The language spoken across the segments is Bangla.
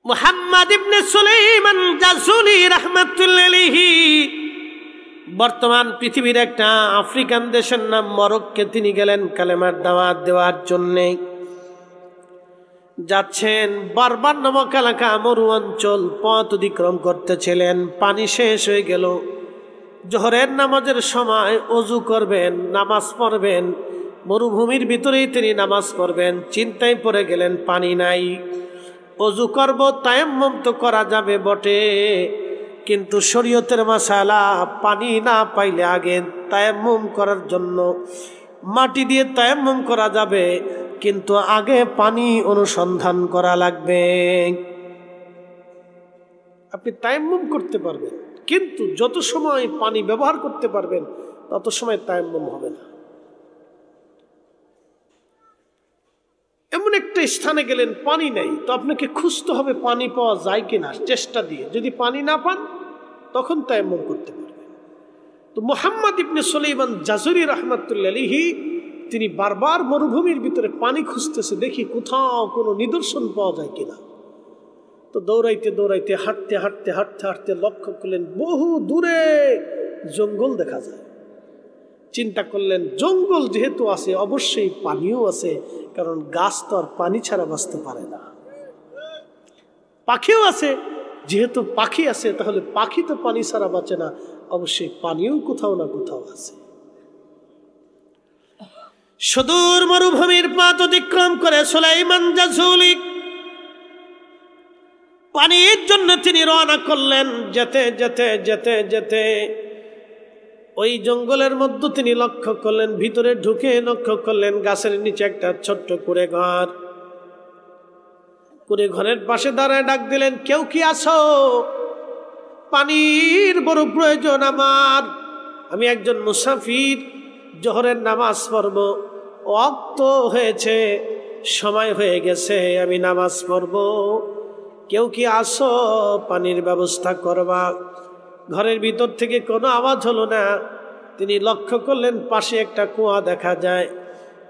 মুহাম্মদ ইবনে সুলাইমান জাসুলি রাহমাতুল্লাহি আলাইহি বর্তমান পৃথিবীর একটা আফ্রিকান দেশের নাম মরক্কোতে তিনি গেলেন কালেমার দাওয়াত দেওয়ার জন্য। যাচ্ছেন বারবার নামক এলাকা মরু অঞ্চল পথ অতিক্রম করতেছিলেন। পানি শেষ হয়ে গেল। জোহরের নামাজের সময় ওযু করবেন, নামাজ পড়বেন, মরুভূমির ভিতরেই তিনি নামাজ পড়বেন। চিন্তায় পড়ে গেলেন পানি নাই। ওযু করব, তায়াম্মুম তো করা যাবে বটে, কিন্তু শরীয়তের মাসালা পানি না পাইলে আগে তায়াম্মুম করার জন্য মাটি দিয়ে তায়াম্মুম করা যাবে, কিন্তু আগে পানি অনুসন্ধান করা লাগবে। আপনি তায়াম্মুম করতে পারবেন, কিন্তু যত সময় পানি ব্যবহার করতে পারবেন তত সময় তায়াম্মুম হবে না। এমন একটা স্থানে গেলেন পানি নেই, তো আপনাকে খুঁজতে হবে পানি পাওয়া যায় কিনা, চেষ্টা দিয়ে। যদি পানি না পান তখন তায়াম্মুম করতে পারবেন। তো মুহাম্মদ ইবনে সুলাইমান জাসুলি রাহমাতুল্লাহি আলাইহি তিনি বারবার মরুভূমির ভিতরে পানি খুঁজতেছে, দেখি কোথাও কোনো নিদর্শন পাওয়া যায় কিনা। তো দৌড়াইতে দৌড়াইতে হাঁটতে হাঁটতে হাঁটতে হাঁটতে লক্ষ্য করলেন বহু দূরে জঙ্গল দেখা যায়। চিন্তা করলেন জঙ্গল যেহেতু আছে অবশ্যই পানিও আছে, কারণ গাছ তো আর পানি ছাড়া বাঁচতে পারে না। পাখিও আছে, যেহেতু পাখি আছে তাহলে পাখি তো পানি ছাড়া বাঁচে না, অবশ্যই পানিও কোথাও না কোথাও আছে। সুদূর মরুভূমির পথ অতিক্রম করে সুলাইমান জাসুলি পানির জন্য তিনি রওনা করলেন। যেতে যেতে যেতে যেতে ওই জঙ্গলের মধ্যে তিনি লক্ষ্য করলেন, ভিতরে ঢুকে লক্ষ্য করলেন গাছের নিচে একটা ছোট্ট কুঁড়ে ঘর। কুঁড়ে ঘরের পাশে দাঁড়ায় ডাক দিলেন, কেউ কি আছো? পানির বড় প্রয়োজন আমার। আমি একজন মুসাফির, জোহরের নামাজ পড়ব, ওয়াক্ত হয়েছে, সময় হয়ে গেছে, আমি নামাজ পড়ব। কেউ কি আসো, পানির ব্যবস্থা করবা? ঘরের ভিতর থেকে কোনো আওয়াজ হলো না। তিনি লক্ষ্য করলেন পাশে একটা কুয়া দেখা যায়।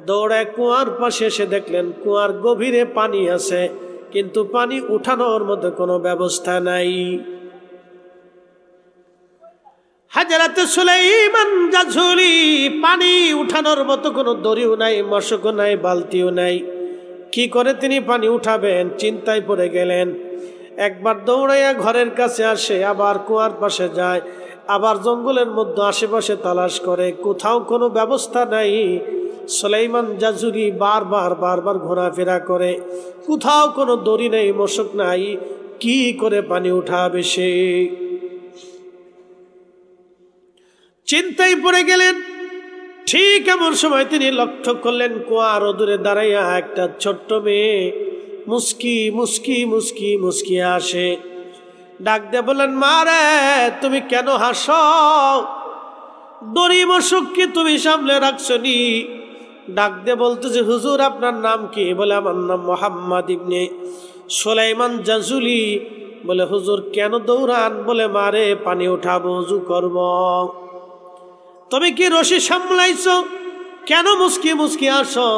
দৌড়ায় কুয়ার পাশে এসে দেখলেন কুয়ার গভীরে পানি আছে, কিন্তু পানি উঠানোর মতো কোনো ব্যবস্থা নাই। হযরত সুলাইমান জাসুলি পানি উঠানোর মতো কোনো দড়িও নাই, মশকও নাই, বালতিও নাই। কি করে তিনি পানি উঠাবেন চিন্তায় পড়ে গেলেন। একবার দৌড়াইয়া ঘরের কাছে আসে, আবার কুয়ার পাশে যায়, আবার জঙ্গলের মধ্যে আশেপাশে তালাশ করে, কোথাও কোনো ব্যবস্থা নাই। সুলাইমান জাসুলি বারবার বারবার ঘোরাফেরা করে, কোথাও কোনো দড়ি নেই, মশক নাই, কি করে পানি উঠাবে সে? চিন্তায় পড়ে গেলেন। ঠিক এমন সময় তিনি লক্ষ্য করলেন কুয়ার দূরে দাঁড়াইয়া একটা ছোট্ট মেয়ে মুস্কি মুস্কি মুস্কি মুস্কি আসে। ডাক দিয়ে বললেন, মা রে, তুমি কেন হাসো? দড়ি মশক কি তুমি সামলে রাখছো নি? ডাক দিয়ে বলতেছে, হুজুর আপনার নাম কি? বলে, আমার নাম মুহাম্মদ ইবনে সুলাইমান জাসুলি। বলে, হুজুর কেন দৌড়ান? বলে, মারে পানি উঠাবো, ওযু করব। তুমি কি রশি সামলাইছো? কেন মুস্কি মুস্কি আসো?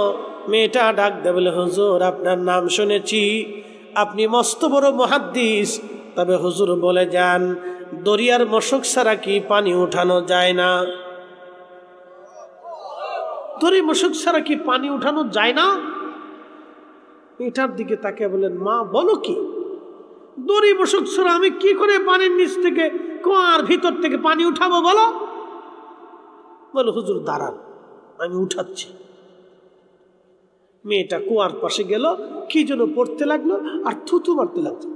মেয়েটা ডাক দে বলে, হুজুর আপনার নাম শুনেছি, আপনি মস্ত বড় মুহাদ্দিস, তবে হুজুর বলে যান দরিয়ার মশক ছাড়া কি পানি উঠানো যায় না? দড়ি মশক ছাড়া কি পানি উঠানো যায় না? মেয়েটার দিকে তাকে বলেন, মা বলো কি? দড়ি মশক ছাড়া আমি কি করে পানির নিচ থেকে, কুয়ার ভিতর থেকে পানি উঠাবো বলো? বলে, হুজুর দাঁড়ান, আমি উঠাচ্ছি। মেয়েটা কুয়ার পাশে গেল, কি যেন পড়তে লাগলো আর থুতু মারতে লাগলো।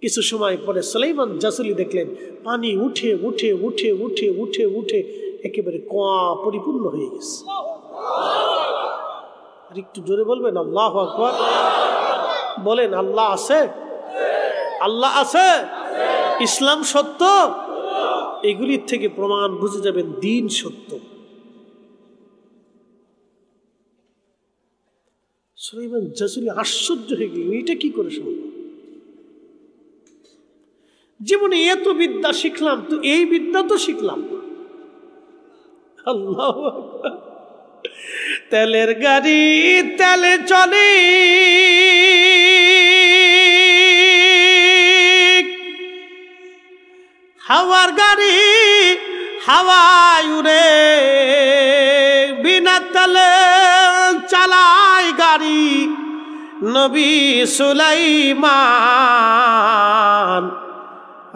কিছু সময় পরে সুলাইমান জাসুলি দেখলেন পানি উঠে উঠে উঠে উঠে উঠে উঠে একেবারে কুয়া পরিপূর্ণ হয়ে গেছে। আর একটু জোরে বলবেন আল্লাহু আকবার। বলেন, আল্লাহ আছে? আল্লাহ আছে? ইসলাম সত্য? এগুলির থেকে প্রমাণ বুঝে যাবেন দ্বীন সত্য। সুলাইমান জাসুলি আশ্চর্য হয়ে গেলেন, এটা কি করে সম্ভব? জীবনে এত বিদ্যা শিখলাম, তো এই বিদ্যা তো শিখলাম। আল্লাহু আকবার। তেলের গাড়ি তেলে চলে, হাওয়ার গাড়ি হাওয়ায় উড়ে, বিনা তালে চালায় গাড়ি নবী সুলাইমান।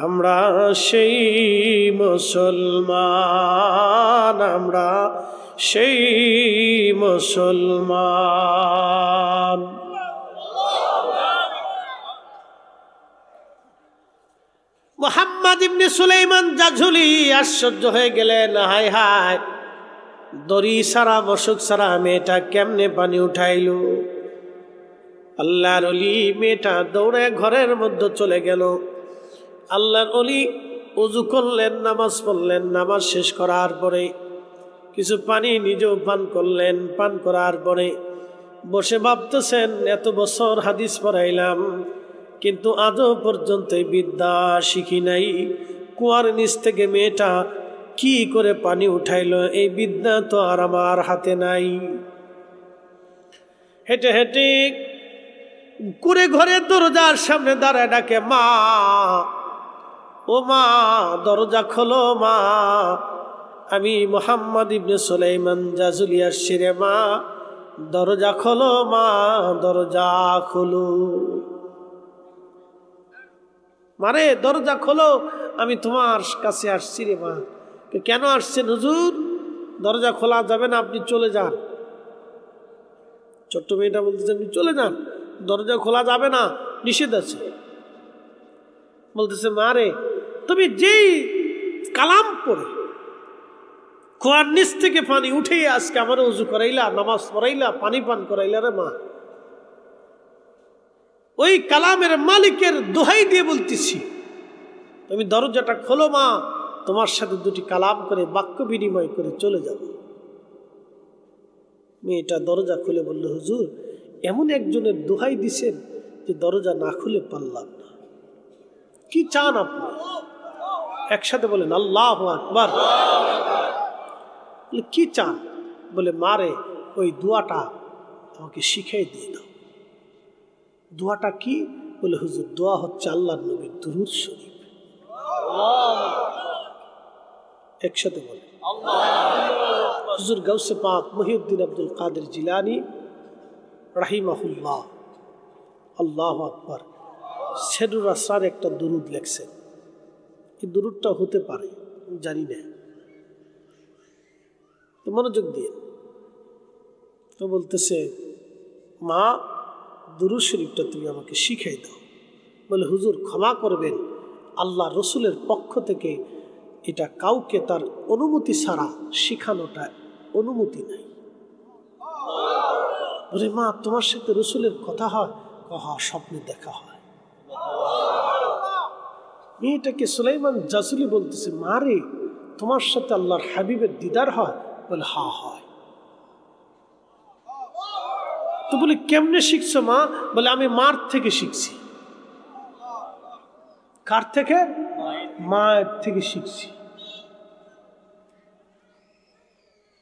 আমরা সেই মুসলমান, আমরা সেই মুসলমান। মুহাম্মদ ইবনে সুলাইমান জাজুলি আশ্চর্য হয়ে গেলেন, হায় হায়, দড়ি সারা বসক সারা মেয়েটা কেমনে পানি উঠাইল। আল্লাহর ওলি মেয়েটা দৌড়ে ঘরের মধ্যে চলে গেল। আল্লাহর ওলি ওযু করলেন, নামাজ পড়লেন। নামাজ শেষ করার পরে কিছু পানি নিজেও পান করলেন। পান করার পরে বসে ভাবতেছেন, এত বছর হাদিস পড়াইলাম কিন্তু আজও পর্যন্ত এই বিদ্যা শিখি নাই। কুয়ার নিচ থেকে মেয়েটা কি করে পানি উঠাইল, এই বিদ্যা তো আর আমার হাতে নাই। হেঁটে হেঁটে কুড়ে ঘরের দরজার সামনে দাঁড়ায় ডাকে, মা, ও মা, দরজা খোলো মা, আমি মুহাম্মদ ইবনে সুলাইমান জাজুলি আসছি রে মা, দরজা খোলো মা, দরজা খোলো। মারে দরজা খোলো, আমি তোমার কাছে আসছি রে মা। কেন আসছেন হুজুর? দরজা খোলা যাবে না, আপনি চলে যান। ছোট্ট মেয়েটা বলতেছে, আপনি চলে যান, দরজা খোলা যাবে না, নিষেধ আছে। বলতেছে, মারে তুমি যেই কালাম পড়ে কুয়ার নিচ থেকে পানি উঠে আজকে আমার উজু করাইলা, নামাজ পড়াইলা, পানি পান করাইলা রে মা, ওই কালামের মালিকের দোহাই দিয়ে বলতেছি, তুমি দরজাটা খোলো মা, তোমার সাথে দুটি কালাম করে বাক্য বিনিময় করে চলে যাবো। মেয়েটা দরজা খুলে বলল, হুজুর এমন একজনের দোহাই দিছেন যে দরজা না খুলে পারলাম না। কি চান আপনি? একসাথে বলেন আল্লাহু আকবার। কি চান? বলে, মারে ওই দোয়াটা আমাকে শিখিয়ে দিয়ে দাও। দোয়াটা কি? বলে, হুজুর দোয়া হচ্ছে আল্লাহর নবীর দুরূদ শরীফ। একসাথে বলে হুজুর গাউসে পাক মহিউদ্দিন আব্দুল কাদের জিলানী রাহিমাহুল্লাহ, আল্লাহু আকবার, সেরুর আসরার একটা দুরূদ লেখছেন। এই দুরূদটা হতে পারে জানি না, তো মনোযোগ দিয়ে। তো বলতেছে, মা দুরূদ শরীফটা তুমি আমাকে শিখাই দাও। বলে, হুজুর ক্ষমা করবেন, আল্লাহ রসুলের পক্ষ থেকে এটা কাউকে তার অনুমতি ছাড়া শিখানোটা অনুমতি নাই। বলে, মা তোমার সাথে রসুলের কথা হয়? স্বপ্নে দেখা হয়। মেয়েটাকে সুলাইমান জাজুলি বলতেছে, মা রে তোমার সাথে আল্লাহর হাবিবের দিদার হয়? বলে, হ্যাঁ হয়। তো বলে, কেমনে শিখছো মা? বলে, আমি মার থেকে শিখছি। কার থেকে? মায়ের থেকে শিখছি।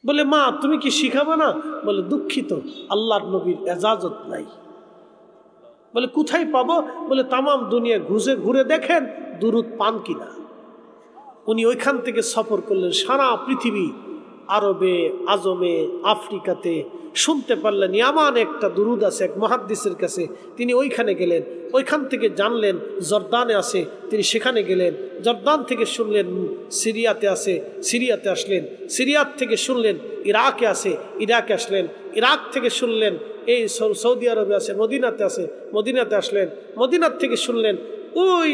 বলে, মা তুমি কি শিখাবো না? বলে, দুঃখিত, আল্লাহর নবীর এজাজত নাই। বলে, কোথায় পাবো? বলে, তামাম দুনিয়া ঘুরে দেখেন দুরূদ পান কিনা। উনি ওইখান থেকে সফর করলেন সারা পৃথিবী, আরবে, আজমে, আফ্রিকাতে। শুনতে পারলেন ইয়ামান একটা দুরূদ আছে এক মুহাদ্দিসের কাছে, তিনি ওইখানে গেলেন। ওইখান থেকে জানলেন জর্দানে আছে, তিনি সেখানে গেলেন। জর্দান থেকে শুনলেন সিরিয়াতে আছে, সিরিয়াতে আসলেন। সিরিয়াত থেকে শুনলেন ইরাকে আছে, ইরাকে আসলেন। ইরাক থেকে শুনলেন এই সৌদি আরবে আছে, মদিনাতে আছে, মদিনাতে আসলেন। মদিনার থেকে শুনলেন ওই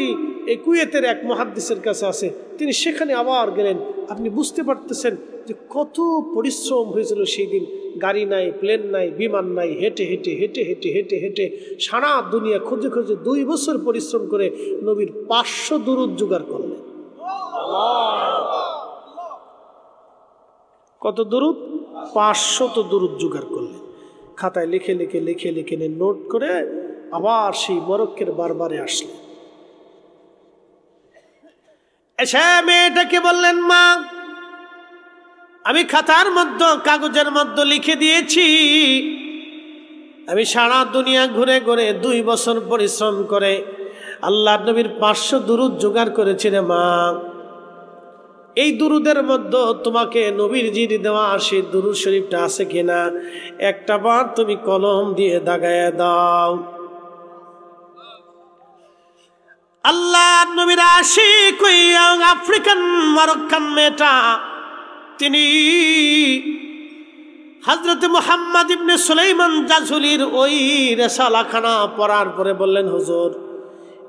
এই কুয়েতের এক মুহাদ্দিসের কাছে আছে, তিনি সেখানে আবার গেলেন। আপনি বুঝতে পারতেছেন যে কত পরিশ্রম হয়েছিল সেই দিন। গাড়ি নাই, প্লেন নাই, বিমান নাই, হেঁটে হেঁটে হেঁটে হেঁটে হেঁটে হেঁটে সারা দুনিয়া খুঁজে খুঁজে 2 বছর পরিশ্রম করে নবীর 500 দুরূদ জোগাড় করলেন। কত দুরূদ? 500 দুরূদ জোগাড় করলেন। খাতায় লিখে লিখে লিখে লিখে নোট করে আবার সেই মরক্কের বারবারে আসলেন। এসে মেয়েটাকে বললেন, মা আমি খাতার মধ্যে কাগজের মধ্যে লিখে দিয়েছি, আমি সারা দুনিয়া ঘুরে ঘুরে 2 বছর পরিশ্রম করে আল্লাহর নবীর 500 দুরূদ জোগাড় করেছি রে মা। এই দুরুদের মধ্যে তোমাকে নবীর জির দেওয়া সেই দুরুদ শরীফটা আছে কিনা একটা বার তুমি কলম দিয়ে দাগায় দাও। আল্লাহ নবীর আশিক ওই আফ্রিকান মরক্কান মেয়েটা তিনি হযরত মুহাম্মদ ইবনে সুলাইমান জাজুলির ওই রিসালাখানা পড়ার পরে বললেন, হুজুর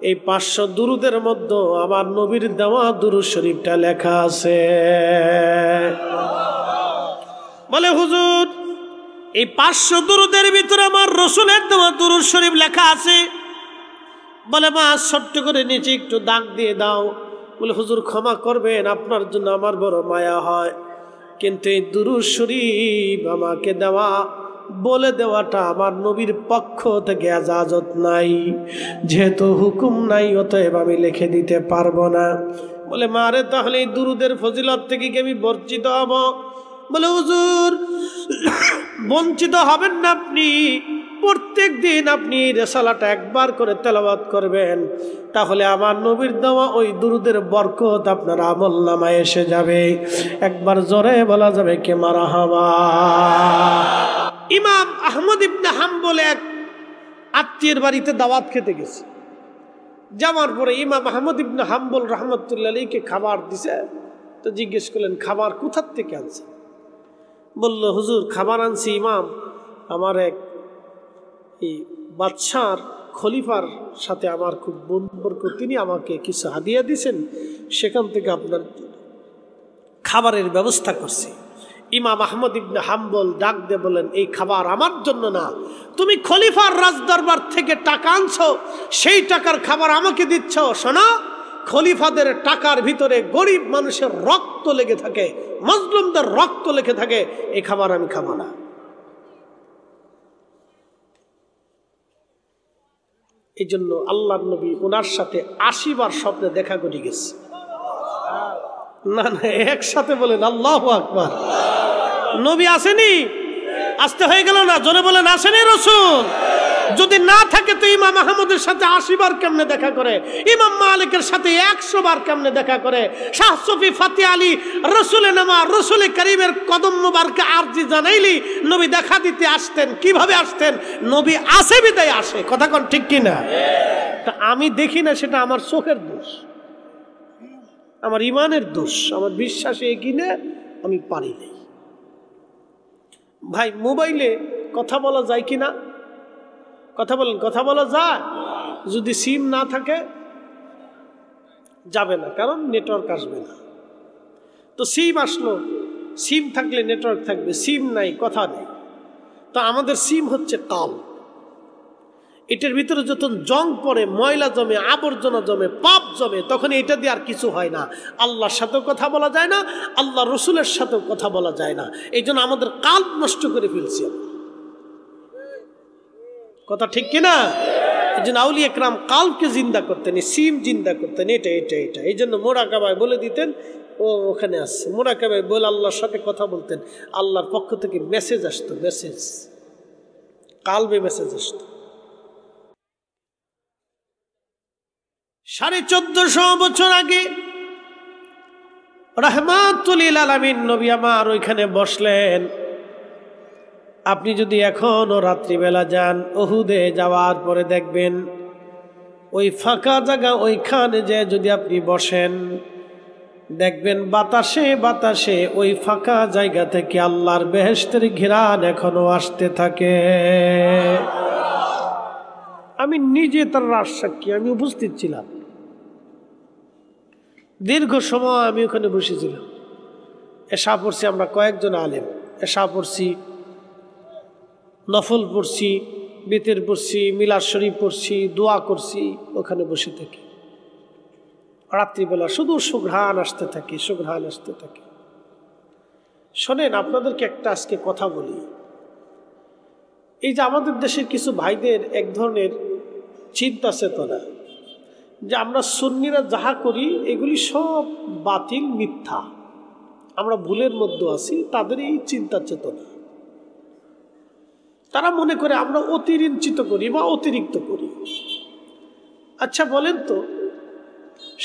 এই 500 দুরুদের মধ্যে আমার নবীর দেওয়া দুরুদ শরীফটা লেখা আছে। বলে হুজুর এই 500 দুরুদের ভিতরে আমার রাসূলের দেওয়া দুরুদ শরীফ লেখা আছে। বলে মা ছোট্ট করে নিচে একটু দাগ দিয়ে দাও। বলে হুজুর ক্ষমা করবেন, আপনার জন্য আমার বড় মায়া হয়, কিন্তু এই দুরূদ শরীফ আমাকে দেওয়া বলে দেওয়াটা আমার নবীর পক্ষ থেকে ইজাজত নাই, যেহেতু হুকুম নাই অতএব আমি লিখে দিতে পারবো না। বলে মারে তাহলে এই দুরূদের ফজিলত থেকে কি আমি বঞ্চিত হব? বলে হুজুর বঞ্চিত হবেন না, আপনি প্রত্যেক দিন আপনি রিসালাটা একবার করে তেলাওয়াত করবেন, তাহলে আমার নবীর দেওয়া ওই দুরূদের বরকত আপনার আমলনামায় এসে যাবে। একবার জোরে বলা যাবে কে মারহাবা। ইমাম আহমদ ইবনে হাম্বল এক আত্মীয়ের বাড়িতে দাওয়াত খেতে গেছে। যাওয়ার পরে ইমাম আহমদ ইবনে হাম্বল রাহমাতুল্লাহ আলাইহিকে খাবার দিছে। তো জিজ্ঞেস করলেন খাবার কোথা থেকে আনছে? বলল হুজুর খাবার আনছি ইমাম, আমার এক এই বাদশার খলিফার সাথে আমার খুব সম্পর্ক, তিনি আমাকে কিছু হাদিয়া দিয়েছেন, সেখান থেকে আপনার খাবারের ব্যবস্থা করছি। ইমাম আহমদ ইবনে হাম্বল ডাক দিয়ে বলেন, এই খাবার আমার জন্য না, তুমি খলিফার রাজদরবার থেকে টাকা আনছো, সেই টাকার খাবার আমাকে দিচ্ছ। শোনো, খলিফাদের টাকার ভিতরে গরিব মানুষের রক্ত লেগে থাকে, মজলুমদের রক্ত লেগে থাকে, এই খাবার আমি খাবো না। এই জন্য আল্লাহর নবী ওনার সাথে 80 বার স্বপ্নে দেখা করে গেছে। না না একসাথে বলেন আল্লাহু আকবার। নবী আসেনি? আসতে হয়ে গেল না? জোরে বলেন আসেনি রাসূল? যদি না থাকে তো ইমাম আহমদের সাথে 80 বার কেমনে দেখা করে, ইমাম মালিকের সাথে 100 বার কেমনে দেখা করে, শাহ সুফি ফাতি আলী রসুলের নামা রসুল করিমের কদম মুবারকে আরজি জানাইলি নবী দেখা দিতে আসতেন। কিভাবে আসতেন? নবী আসে বিদায় আসে। কথা কোন ঠিক কিনা? তা আমি দেখি না, সেটা আমার চোখের দোষ, আমার ইমানের দোষ, আমার বিশ্বাসে এগিয়ে আমি পারি নাই। ভাই মোবাইলে কথা বলা যায় কিনা? কথা বলেন, কথা বলা যায়? যদি সিম না থাকে যাবে না, কারণ নেটওয়ার্ক আসবে না। তো সিম আসলো, সিম থাকলে নেটওয়ার্ক থাকবে, সিম নাই কথা নেই। তো আমাদের সিম হচ্ছে কাল। এটার ভিতরে যখন জং পড়ে, ময়লা জমে, আবর্জনা জমে, পাপ জমে, তখন এটা দিয়ে আর কিছু হয় না। আল্লাহর সাথেও কথা বলা যায় না, আল্লাহ রসুলের সাথেও কথা বলা যায় না। এই জন্য আমাদের কাল নষ্ট করে ফেলছি। কথা ঠিক কিনা? এই জন্য আউলিয়া একরাম কালকে জিন্দা করতেন, সিম জিন্দা করতেন। এটা এটা এটা এই জন্য মোরাকাবায় বলে দিতেন, ও ওখানে আসছে। মোরাকাবায় বলে আল্লাহর সাথে কথা বলতেন, আল্লাহর পক্ষ থেকে মেসেজ আসতো, মেসেজ কালবে মেসেজ আসতো। 1450 বছর আগে রাহমাতুল লিল আলামিন নবী আমার ওইখানে বসলেন। আপনি যদি এখনো রাত্রিবেলা যান, উহুদে যাওয়ার পরে দেখবেন ওই ফাঁকা জায়গা, ওইখানে যে যদি আপনি বসেন, দেখবেন বাতাসে বাতাসে ওই ফাঁকা জায়গা থেকে আল্লাহর বেহেশতের ঘিরান এখনো আসতে থাকে। আমি নিজে তার রাজসাক্ষী, আমি উপস্থিত ছিলাম। দীর্ঘ সময় আমি ওখানে বসেছিলাম। এশা পড়ছি আমরা কয়েকজন আলেম, এশা পড়ছি, নফল পড়ছি, বিতের পড়ছি, মিলাদ শরীফ পড়ছি, দোয়া করছি ওখানে বসে থেকে। রাত্রিবেলা শুধু সুঘ্রাণ আসতে থাকে, সুঘ্রাণ আসতে থাকে। শোনেন, আপনাদেরকে একটা আজকে কথা বলি। এই যে আমাদের দেশের কিছু ভাইদের এক ধরনের চিন্তা চেতনা, যে আমরা সুন্নিরা যাহা করি এগুলি সব বাতিল, মিথ্যা, আমরা ভুলের মধ্যে আছি, তাদের এই চিন্তা চেতনা। তারা মনে করে আমরা অতিরঞ্চিত করি বা অতিরিক্ত করি। আচ্ছা বলেন তো,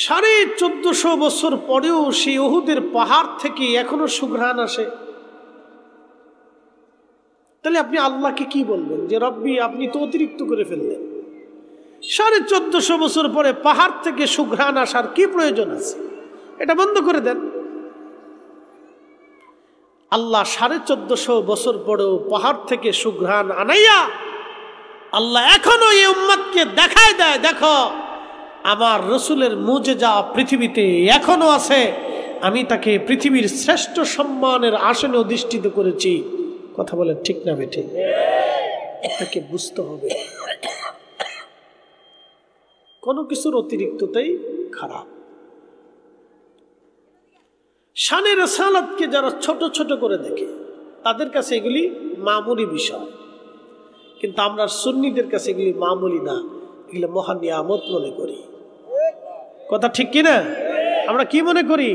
1450 বছর পরেও সেই উহুদের পাহাড় থেকে এখনো সুঘ্রাণ আসে। তাহলে আপনি আল্লাহকে কি বলবেন যে রব্বি আপনি তো অতিরিক্ত করে ফেললেন? 1450 বছর পরে পাহাড় থেকে সুঘ্রাণ আসার কি প্রয়োজন আছে? এটা বন্ধ করে দেন। আল্লাহ 1450 বছর পরেও পাহাড় থেকে সুঘ্রাণ আনাইয়া আল্লাহ এখনো এই উম্মতকে দেখায় দেয়, দেখো আমার রসুলের মুজিজা পৃথিবীতে এখনো আছে, আমি তাকে পৃথিবীর শ্রেষ্ঠ সম্মানের আসনে অধিষ্ঠিত করেছি। কথা বলেন ঠিক না বেঠিক? তাকে বুঝতে হবে কোনো কিছুর অতিরিক্ততাই খারাপ। শানে রাসালাতকে যারা ছোট ছোট করে দেখে তাদের কাছে এগুলি মামুলি বিষয়, কিন্তু আমরা সুন্নিদের কাছে এগুলি মামুলি না, এগুলো মহা নিয়ামত মনে করি। কথা ঠিক কিনা? আমরা কি মনে করি?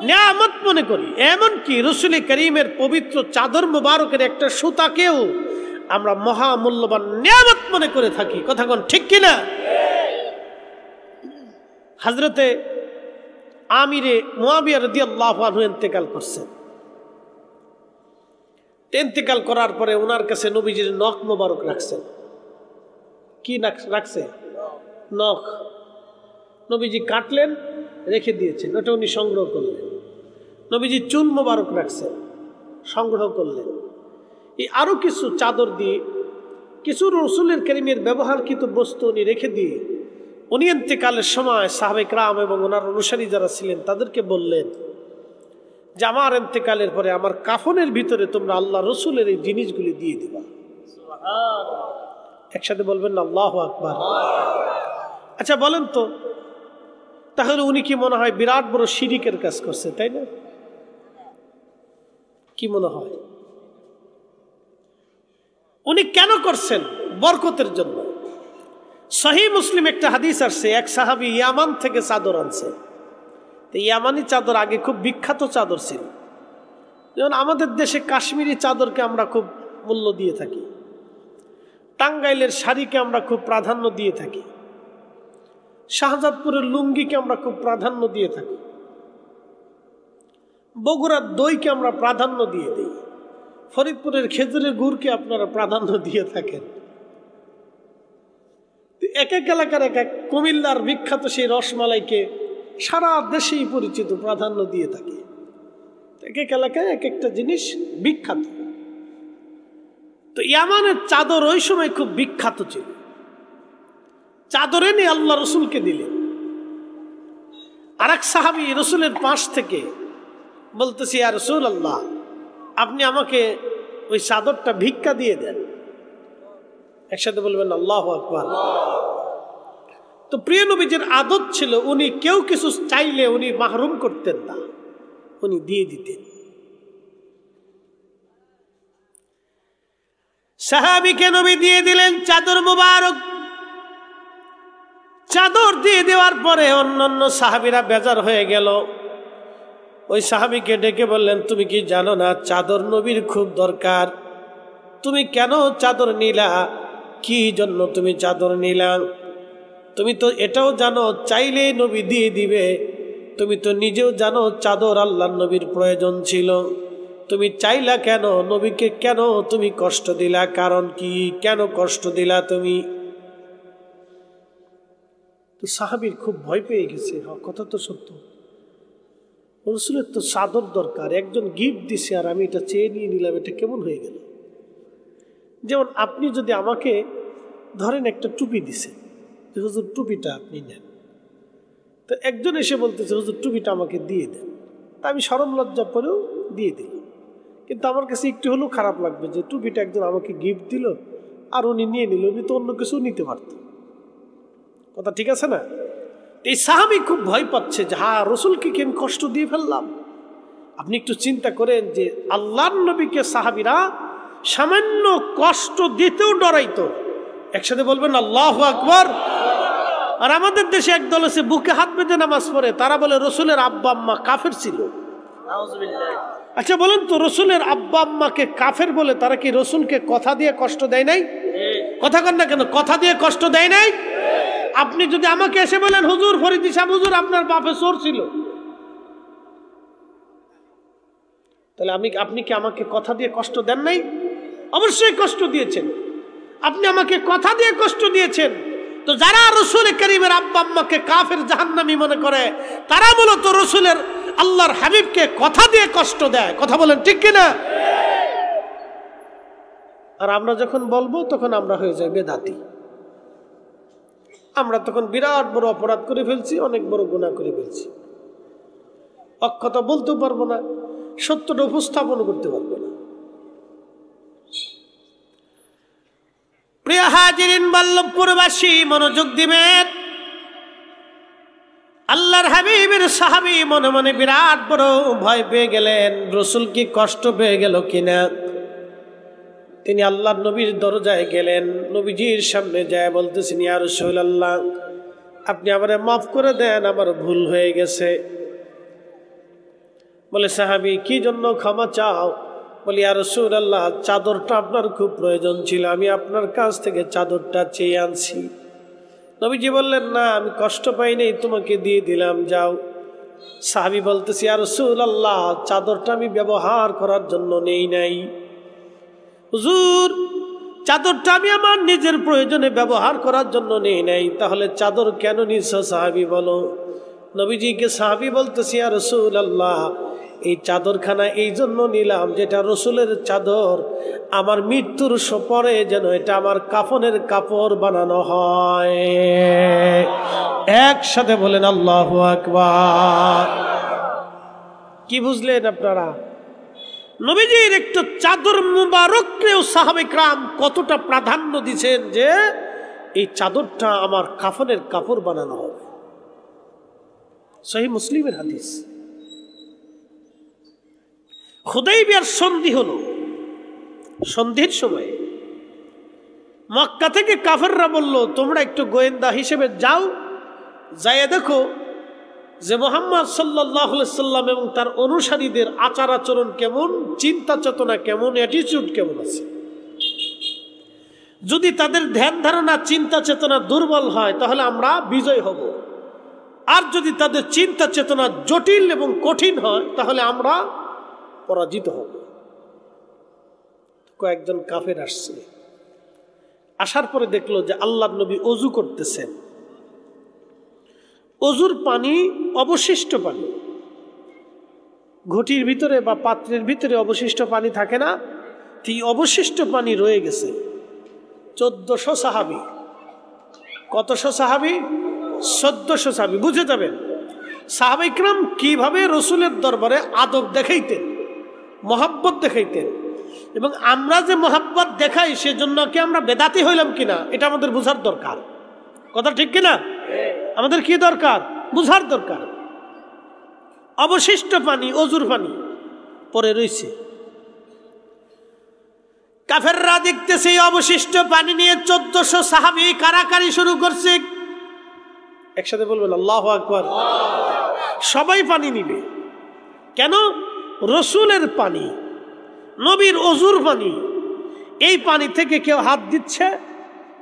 নিয়ামত মনে করি। এমনকি রাসূল করিমের পবিত্র চাদর মুবারকের একটা সুতাকেও আমরা মহা মূল্যবান নিয়ামত মনে করে থাকি। কথা কোন ঠিক কিনা? হযরতে আমিরে মুয়াবিয়া রাদিয়াল্লাহু আনহু ইন্তেকাল করছেন। ইন্তেকাল করার পরে ওনার কাছে নবীজির নখ মোবারক রাখছেন। কি রাখছে? নখ। নবীজি কাটলেন, রেখে দিয়েছেন, ওটা উনি সংগ্রহ করলেন। নবীজি চুল মোবারক রাখছেন, সংগ্রহ করলেন। এই আরো কিছু চাদর দিয়ে কিছু রাসূলের কারীমের ব্যবহারকৃত বস্তু উনি রেখে দিয়ে উনি ইন্তেকালের সময় সাহাবায়ে কেরাম এবং ওনার অনুসারী যারা ছিলেন তাদেরকে বললেন যে আমার ইন্তেকালের পরে আমার কাফনের ভিতরে তোমরা আল্লাহ রসুলের এই জিনিসগুলি দিয়ে দিবা। একসাথে বলবেন না আল্লাহু আকবার? আচ্ছা বলেন তো, তাহলে উনি কি মনে হয় বিরাট বড় শিরিকের কাজ করছে, তাই না? কি মনে হয়? উনি কেন করছেন? বরকতের জন্য। সহিহ মুসলিম একটা হাদিস আসছে, এক সাহাবী ইয়ামান থেকে চাদর আনছে। ইয়ামানি চাদর আগে খুব বিখ্যাত চাদর ছিল। যেমন আমাদের দেশে কাশ্মীরি চাদরকে আমরা খুব মূল্য দিয়ে থাকি, টাঙ্গাইলের শাড়িকে আমরা খুব প্রাধান্য দিয়ে থাকি, শাহজাদপুরের লুঙ্গিকে আমরা খুব প্রাধান্য দিয়ে থাকি, বগুড়ার দইকে আমরা প্রাধান্য দিয়ে দিই, ফরিদপুরের খেজুরের গুড়কে আপনারা প্রাধান্য দিয়ে থাকেন। এক এক এলাকার এক এক, কুমিল্লার বিখ্যাত সেই রসমালাইকে সারা দেশেই পরিচিত, প্রাধান্য দিয়ে থাকে। এক এক এলাকায় এক একটা জিনিস বিখ্যাত। তো ইয়ামানের চাদর ওই সময় খুব বিখ্যাত ছিল। চাদর এনে আল্লাহ রসুলকে দিলেন। আর এক সাহাবী রসুলের পাশ থেকে বলতেছি, ইয়া রাসূলুল্লাহ, আপনি আমাকে ওই চাদরটা ভিক্ষা দিয়ে দেন। একসাথে বলবেন আল্লাহু আকবার। তো প্রিয় নবীজির আদত ছিল উনি কেউ কিছু চাইলে উনি মাহরুম করতেন না, উনি দিয়ে দিতেন। সাহাবীকে নবী দিয়ে দিলেন চাদর মুবারক। চাদর দিয়ে দেওয়ার পরে অন্যান্য সাহাবীরা বেজার হয়ে গেল। ওই সাহাবীকে ডেকে বললেন, তুমি কি জানো না চাদর নবীর খুব দরকার? তুমি কেন চাদর নিলা? কি জন্য তুমি চাদর নিলা? তুমি তো এটাও জানো চাইলে নবী দিয়ে দিবে। তুমি তো নিজেও জানো চাদর আল্লাহর নবীর প্রয়োজন ছিল। তুমি চাইলা কেন? নবীকে কেন তুমি কষ্ট দিলা? কারণ কি? কেন কষ্ট দিলা তুমি? তো সাহাবীর খুব ভয় পেয়ে গেছে। হ্যাঁ, কথা তো সত্য। রাসূলের তো চাদর দরকার, একজন গিফট দিছে আর আমি এটা চেয়ে নিয়ে নিলাম, এটা কেমন হয়ে গেল? যেমন আপনি যদি আমাকে ধরেন একটা টুপি দিছে, হুজুর টুপিটা আপনি নেন, তো একজন এসে বলতেছে হুজুর টুপিটা আমাকে দিয়ে দেন, তা আমি শরম লজ্জা পরেও দিয়ে দিলাম। কিন্তু আমার কাছে একটু হলেও খারাপ লাগবে যে টুপিটা একজন আমাকে গিফট দিল আর উনি নিয়ে নিল, উনি তো অন্য কিছু নিতে পারত। কথা ঠিক আছে না? এই সাহাবী খুব ভয় পাচ্ছে যে হ্যাঁ, রসুলকে কি আমি কষ্ট দিয়ে ফেললাম? আপনি একটু চিন্তা করেন যে আল্লাহর নবীকে সাহাবীরা সামান্য কষ্ট দিতেও ডরাইতো। একসাথে বলবেন আল্লাহু আকবার। আর আমাদের দেশে একদল আছে বুকে হাত বেঁধে নামাজ পড়ে, তারা বলে রসুলের আব্বা আম্মা কাফের ছিল। আচ্ছা বলেন তো, রসুলের আব্বা আম্মাকে কাফের বলে তারা কি রসুলকে কথা দিয়ে কষ্ট দেয় নাই? কথা কন না কেন? কথা দিয়ে কষ্ট দেয় নাই? আপনি যদি আমাকে এসে বলেন হুজুর ফরিদী সাহেব হুজুর আপনার বাপে চোর ছিল, তাহলে আপনি কি আমাকে কথা দিয়ে কষ্ট দেন নাই? অবশ্যই কষ্ট দিয়েছেন। আপনি আমাকে কথা দিয়ে কষ্ট দিয়েছেন। তো যারা রসুল করিমের আব্বা আম্মাকে কাফের জাহান্নামী মনে করে তারা মূলত রসুলের আল্লাহর হাবিবকে কথা দিয়ে কষ্ট দেয়। কথা বলেন ঠিক কিনা? আর আমরা যখন বলবো তখন আমরা হয়ে যাই বেদাতি। আমরা তখন বিরাট বড় অপরাধ করে ফেলছি, অনেক বড় গুনাহ করে ফেলছি। অক্ষত বলতে পারবো না, সত্যটা উপস্থাপন করতে পারবো না। প্রিয় হাজিরিন, বল্লভপুরবাসী মনোযোগ দিবেন। আল্লাহর হাবিবের সাহাবী মনে মনে বিরাট বড় ভয় পেয়ে গেলেন, রসুল কি কষ্ট পেয়ে গেল কিনা। তিনি আল্লাহর নবীর দরজায় গেলেন, নবীজির সামনে যায় বলতেছেন, ইয়া রাসূলুল্লাহ আপনি আমারে মাফ করে দেন, আমার ভুল হয়ে গেছে। বলে সাহাবী কি জন্য ক্ষমা চাও? বলি ইয়া রাসূলুল্লাহ চাদরটা আপনার খুব প্রয়োজন ছিল, আমি আপনার কাছ থেকে চাদরটা চেয়ে আনছি। নবীজি বললেন না আমি কষ্ট পাই নাই, তোমাকে দিয়ে দিলাম, যাও। সাহাবী বলতেছি ইয়া রাসূলুল্লাহ চাদরটা আমি ব্যবহার করার জন্য নেই নাই। হুজুর চাদরটা আমি আমার নিজের প্রয়োজনে ব্যবহার করার জন্য নেই নাই, তাহলে চাদর কেন নিছো সাহাবী বলো। নবীজিকে সাহাবী বলতেছি ইয়া রাসূলুল্লাহ এই চাদরখানা এই জন্য নিলাম যেটা রসুলের চাদর, আমার মৃত্যুর পরে যেন এটা আমার কাফনের কাপড় বানানো হয়। একসাথে বলেন আল্লাহু আকবার। কি বুঝলেন আপনারা? নবীজির একটু চাদর মুবারককেও সাহাবায়ে কেরাম কতটা প্রাধান্য দিয়েছেন যে এই চাদরটা আমার কাফনের কাপড় বানানো হবে। সহিহ মুসলিমের হাদিস। হুদাইবিয়ার সন্ধি হলো, সন্ধির সময় মক্কা থেকে কাফেররা বলল তোমরা একটু গোয়েন্দা হিসেবে যাও, যাইয়া দেখো যে মুহাম্মদ সাল্লাল্লাহু আলাইহি সাল্লাম এবং তার অনুসারীদের আচার আচরণ কেমন, চিন্তা চেতনা কেমন, অ্যাটিটিউড কেমন আছে। যদি তাদের ধ্যান ধারণা চিন্তা চেতনা দুর্বল হয় তাহলে আমরা বিজয় হব, আর যদি তাদের চিন্তা চেতনা জটিল এবং কঠিন হয় তাহলে আমরা পরাজিত হব। কয়েকজন কাফের আসছে, আসার পরে দেখলো যে আল্লাহর নবী ওযু করতেছেন। ওযুর পানি অবশিষ্ট পানি, ঘটির ভিতরে বা পাত্রের ভিতরে অবশিষ্ট পানি থাকে না, এই অবশিষ্ট পানি রয়ে গেছে। 1400 সাহাবী। কতশো সাহাবী? 1400 সাহাবী। বুঝে যাবেন সাহাবায়ে কেরাম কিভাবে রসুলের দরবারে আদব দেখাইতেন, মহাব্বত দেখাইতেন। এবং আমরা যে মহাব্বত দেখাই সেজন্য কি আমরা বেদাতি হইলাম কিনা এটা আমাদের বুঝার দরকার। কথা ঠিক কিনা? আমাদের কি দরকার? বুঝার দরকার। অবশিষ্ট পানি, ওযুর পানি পরে রয়েছে। কাফেররা দেখতেছে অবশিষ্ট পানি নিয়ে 1400 সাহাবী কারাকারি শুরু করছে। একসাথে বলবেন আল্লাহু আকবার। সবাই পানি নিবে। কেন? রসুলের পানি, নবীর ওযুর পানি। এই পানি থেকে কেউ হাত দিচ্ছে,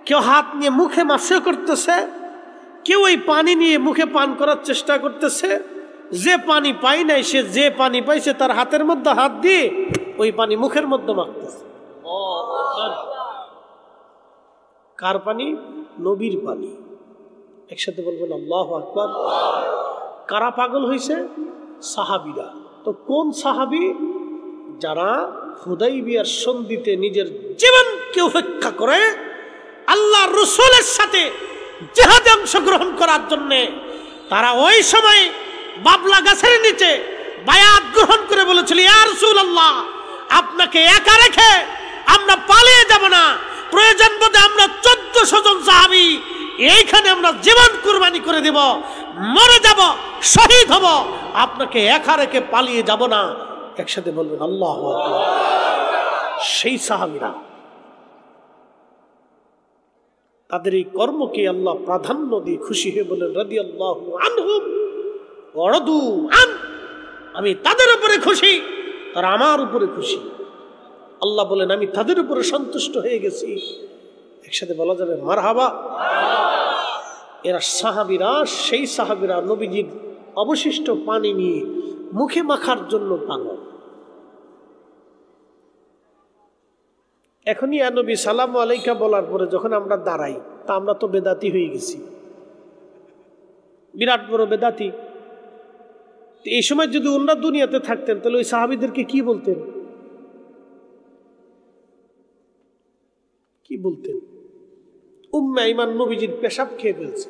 কেউ হাত নিয়ে মুখে মাসে করতেছে, কেউ এই পানি নিয়ে মুখে পান করার চেষ্টা করতেছে। যে পানি পাই নাই সে যে পানি পাইছে তার হাতের মধ্যে হাত দিয়ে ওই পানি মুখের মধ্যে মাখতেছে। কার পানি? নবীর পানি। একসাথে বলবেন আল্লাহু আকবার। কারা পাগল হয়েছে? সাহাবীরা। তো কোন সাহাবী? যারা হুদাইবিয়ার সন্ধিতে নিজের জীবনকে উপেক্ষা করে আল্লাহর রাসূলের সাথে জিহাদে অংশগ্রহণ করার জন্য তারা ওই সময় বাবলা গাছের নিচে বায়াত গ্রহণ করে বলেছিল, ইয়া রাসূলুল্লাহ আপনাকে একা রেখে আমরা পালিয়ে যাব না, প্রয়োজন বোধে আমরা 1400 জন সাহাবী এইখানে আমরা জীবন কুরবানি করে দেব, মরে যাব, শহীদ হব, আপনাকে একা রেখে পালিয়ে যাব না। একসাথে বলবেন আল্লাহু আকবার। সেই সাহাবীরা, তাদের এই কর্মকে আল্লাহ প্রাধান্য দিয়ে খুশি হয়ে বলেন রাদিয়াল্লাহু আনহুম ওয়া রাদু আন, আমি তাদের উপরে খুশি, তারা আমার উপরে খুশি। আল্লাহ বলেন আমি তাদের উপরে সন্তুষ্ট হয়ে গেছি। একসাথে বলা যাবে মারহাবা। এরা সাহাবীরা, সেই সাহাবীরা নবীজির অবশিষ্ট পানি নিয়ে মুখে মাখার জন্য পাগল। এখনই নবী সালামু আলাইকা বলার পরে যখন আমরা দাঁড়াই, তা আমরা তো বেদাতি হয়ে গেছি, বিরাট বড় বেদাতি। এই সময় যদি ওনারা দুনিয়াতে থাকতেন তাহলে ওই সাহাবীদেরকে কি বলতেন? কি বলতেন? উম্মে আইমান নবীজির পেশাব খেয়ে ফেলছে।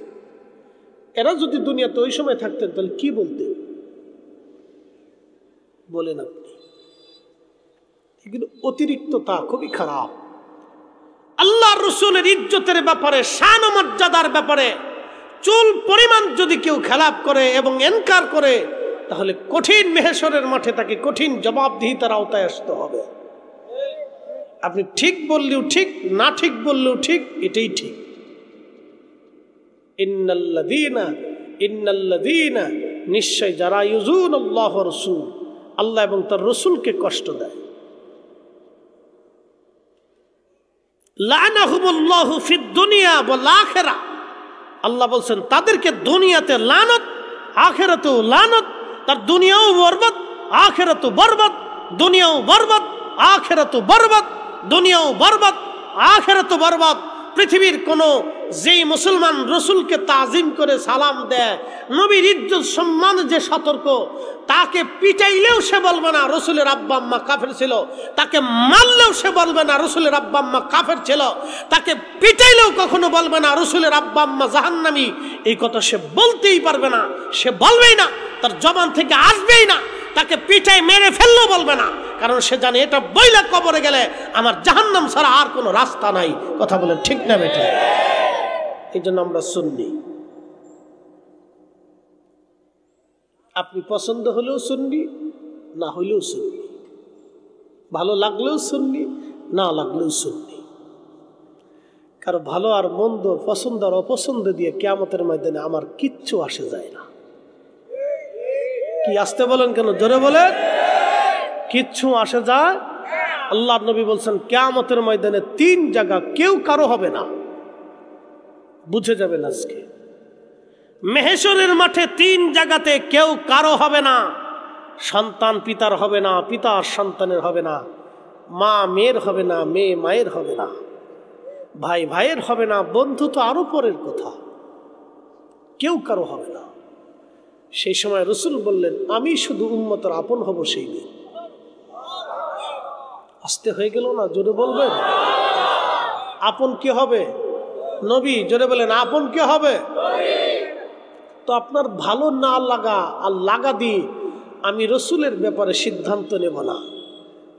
এরা যদি দুনিয়াতে ওই সময় থাকতেন তাহলে কি বলতেন? বলেন আপনি। এগুলো অতিরিক্ততা খুবই খারাপ। আল্লাহ রসুলের ইজ্জতের ব্যাপারে, শান ও মর্যাদার ব্যাপারে চুল পরিমাণ যদি কেউ খেলাপ করে এবং এনকার করে, তাহলে কঠিন মেহেশরের মাঠে তাকে কঠিন জবাবদিহিতার আওতায় আসতে হবে। আপনি ঠিক বললেও ঠিক, না ঠিক বললেও ঠিক, এটাই ঠিক। ইন্নাল্লাযীনা নিশ্চয় যারা ইউযুনাল্লাহ রাসূল, আল্লাহ এবং তার রাসূলকে কষ্ট দেয়, লানাহুমুল্লাহু ফিদ দুনিয়া ওয়াল আখিরা, আল্লাহ বলছেন তাদেরকে দুনিয়াতে লানত, আখিরাতেও লানত। তার দুনিয়াও বরবাদ, আখিরাতও বরবাদ। দুনিয়াও বরবাদ, আখিরাতও বরবাদ। দুনিয়াও বরবাদ, আখিরাতও বরবাদ। পৃথিবীর কোন যেই মুসলমান রসুলকে তাজিম করে সালাম দেয়, নবীর ইজ্জত সম্মান যে সতর্ক, তাকে পিটাইলেও সে বলবে না রসুলের আব্বা আম্মা কাফের ছিল। তাকে মারলেও সে বলবে না রসুলের আব্বা আম্মা কাফের ছিল। তাকে পিটাইলেও কখনো বলবে না রসুলের আব্বা আম্মা জাহান্নামী। এই কথা সে বলতেই পারবে না, সে বলবেই না, তার জবান থেকে আসবেই না। তাকে পিটাই মেরে ফেললেও বলবে না, কারণ সে জানে এটা বইলা কবরে গেলে আমার জাহান্নাম ছাড়া আর কোনো রাস্তা নাই। কথা বলেন ঠিক না বেটা? এই জন্য আমরা সুন্নি। আপনি পছন্দ হলেও সুন্নি, না হলেও সুন্নি, ভালো লাগলেও সুন্নি, না লাগলেও সুন্নি। কারণ ভালো আর মন্দ, পছন্দ আর অপছন্দ দিয়ে কিয়ামতের ময়দানে আমার কিচ্ছু আসে যায় না। কি আসতে বলেন কেন? জোরে বলেন। কিচ্ছু আসে যায়। আল্লাহ নবী বলছেন কিয়ামতের ময়দানে 3 জায়গা কেউ কারো হবে না। বুঝে যাবেন আজকে মেহেশরের মাঠে 3 জায়গাতে কেউ কারো হবে না। সন্তান পিতার হবে না, পিতা সন্তানের হবে না, মা মেয়ের হবে না, মেয়ে মায়ের হবে না, ভাই ভাইয়ের হবে না, বন্ধু তো আরো পরের কথা, কেউ কারো হবে না। সেই সময় রসুল বললেন আমি শুধু উম্মতের আপন হব সেই দিন। আসতে হয়ে গেল না? জোরে বলবেন। আপন কে হবে? নবী। জোরে বলেন আপন কে হবে? তো আপনার ভালো না লাগা আর লাগা দিয়ে আমি রসুলের ব্যাপারে সিদ্ধান্ত নেব না।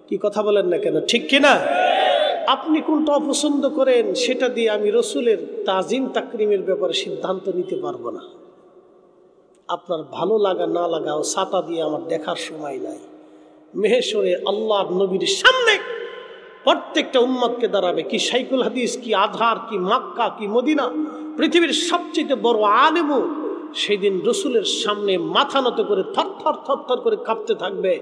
কি কথা বলেন না কেন? ঠিক কিনা? আপনি কোনটা অপছন্দ করেন সেটা দিয়ে আমি রসুলের তাজিম তাকরিমের ব্যাপারে সিদ্ধান্ত নিতে পারবো না। আপনার ভালো লাগা না লাগা ও ছাতা দিয়ে আমার দেখার সময় নাই। মেহেশরে আল্লাহর নবীর সামনে প্রত্যেকটা উম্মতকে দাঁড়াবে। কি শাইখুল হাদিস, কি আজহার, কি মক্কা, কি মদিনা, পৃথিবীর সবচেয়ে বড় আলেমও সেই দিন রসুলের সামনে মাথা নত করে থরথর থরথর করে কাঁপতে থাকবে।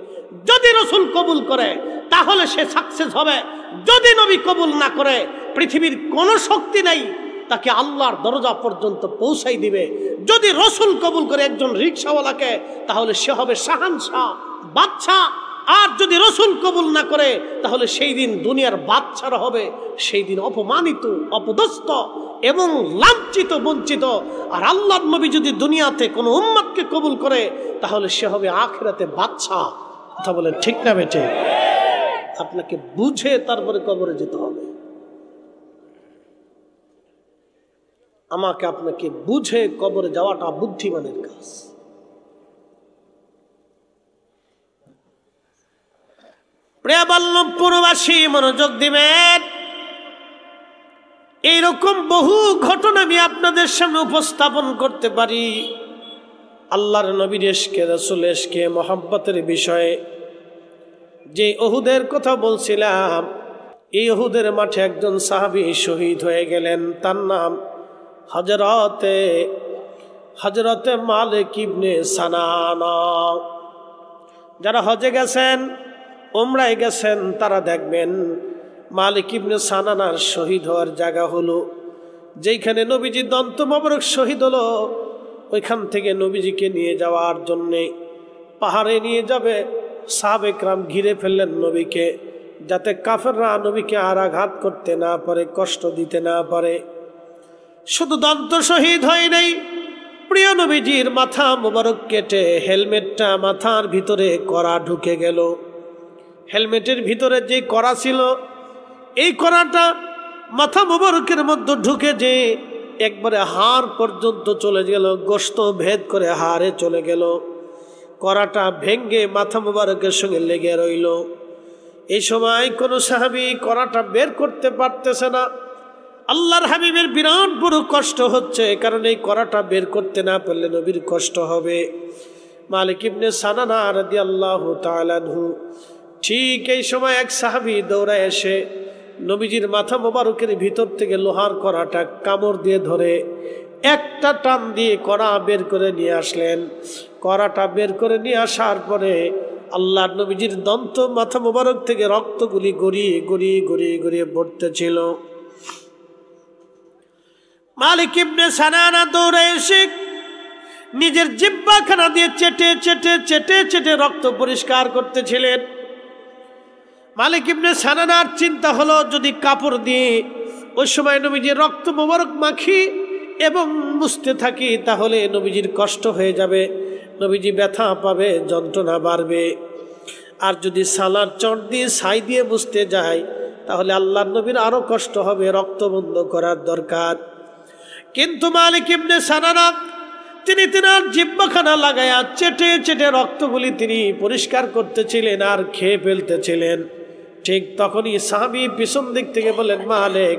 যদি রসুল কবুল করে তাহলে সে সাকসেস হবে, যদি নবী কবুল না করে পৃথিবীর কোনো শক্তি নাই তাকে আল্লাহর দরজা পর্যন্ত পৌঁছাই দিবে। যদি রসুল কবুল করে একজন রিকশাওয়ালাকে, তাহলে সে হবে শাহানশাহ, বাদশাহ। আর যদি রসুল কবুল না করে তাহলে সেই দিন দুনিয়ার বাদশারা হবে সেই দিন অপমানিত, অপদস্থ এবং লাঞ্ছিত, বঞ্চিত। আর আল্লাহর নবী যদি দুনিয়াতে কোনো উম্মতকে কবুল করে তাহলে সে হবে আখিরাতে বাদশাহ। কথা বলেন ঠিক না বেটে? আপনাকে বুঝে তারপরে কবরে যেতে হবে। আমাকে আপনাকে বুঝে কবরে যাওয়াটা বুদ্ধিমানের কাজ। প্রিয় বল্লভপুরবাসী মনোযোগ দিবেন। এইরকম বহু ঘটনা আমি আপনাদের সামনে উপস্থাপন করতে পারি। আল্লাহর নবীর ইশকে, রাসূল ইশকে, মহব্বতের বিষয়ে। যে উহুদের কথা বলছিলাম, এই উহুদের মাঠে একজন সাহাবী শহীদ হয়ে গেলেন। তার নাম হযরতে মালিক ইবনে সানানা। যারা হজে গেছেন, উমরায় গেছেন, তারা দেখবেন মালিক ইবনে সানানার শহীদ হওয়ার জায়গা হলো যেখানে নবীজি দন্ত মোবারক শহীদ হলো ওইখান থেকে নবীজিকে নিয়ে যাওয়ার জন্যে পাহাড়ে নিয়ে যাবে। সাহাবে কেরাম ঘিরে ফেললেন নবীকে, যাতে কাফেররা নবীকে আর আঘাত করতে না পারে, কষ্ট দিতে না পারে। শুধু দন্ত শহীদ হয় নাই, প্রিয় নবীজির মাথা মোবারক কেটে হেলমেটটা মাথার ভিতরে কড়া ঢুকে গেল। হেলমেটের ভিতরে যে কড়া ছিল, এই কড়াটা মাথা মোবারকের মধ্যে ঢুকে যে একবারে হাড় পর্যন্ত চলে গেল, গোশত ভেদ করে হাড়ে চলে গেল। কড়াটা ভেঙ্গে মাথা মোবারকের সঙ্গে লেগে রইল। এই সময় কোনো সাহাবী কড়াটা বের করতে পারতেছে না। আল্লাহর হাবিবের বিরাট বড় কষ্ট হচ্ছে, কারণ এই কড়াটা বের করতে না পারলে নবীর কষ্ট হবে। মালিক ইবনে সানানা রাদিয়াল্লাহু তাআলা আনহু, ঠিক এই সময় এক সাহাবী দৌড়ায় এসে নবীজির মাথা মোবারকের ভিতর থেকে লোহার কড়াটা কামড় দিয়ে ধরে একটা টান দিয়ে কড়া বের করে নিয়ে আসলেন। কড়াটা বের করে নিয়ে আসার পরে আল্লাহর নবীজির দন্ত মাথা মোবারক থেকে রক্তগুলি গড়িয়ে গড়িয়ে গড়িয়ে গড়িয়ে পড়তেছিল। মালিক ইবনে সানানা দৌড়ে এসে নিজের জিহ্বাখানা দিয়ে চেটে চেটে চেটে চেটে রক্ত পরিষ্কার করতেছিলেন। মালিক ইবনে সানানার চিন্তা হলো, যদি কাপড় দিয়ে ওই সময় নবীজির রক্ত মোবারক মাখি এবং মুছতে থাকি তাহলে নবীজির কষ্ট হয়ে যাবে, নবীজি ব্যথা পাবে, যন্ত্রণা বাড়বে। আর যদি সালার চট দিয়ে ছাই দিয়ে মুছতে যায় তাহলে আল্লাহর নবীর আরো কষ্ট হবে, রক্ত বন্ধ করার দরকার। কিন্তু মালিক ইবনে সানানা তিনি তিনার জিহ্বাখানা লাগায়া চেটে চেটে রক্তগুলি তিনি পরিষ্কার করতেছিলেন আর খেয়ে ফেলতেছিলেন। ঠিক তখনই সাহাবী পিছন দিক থেকে বলেন, মালিক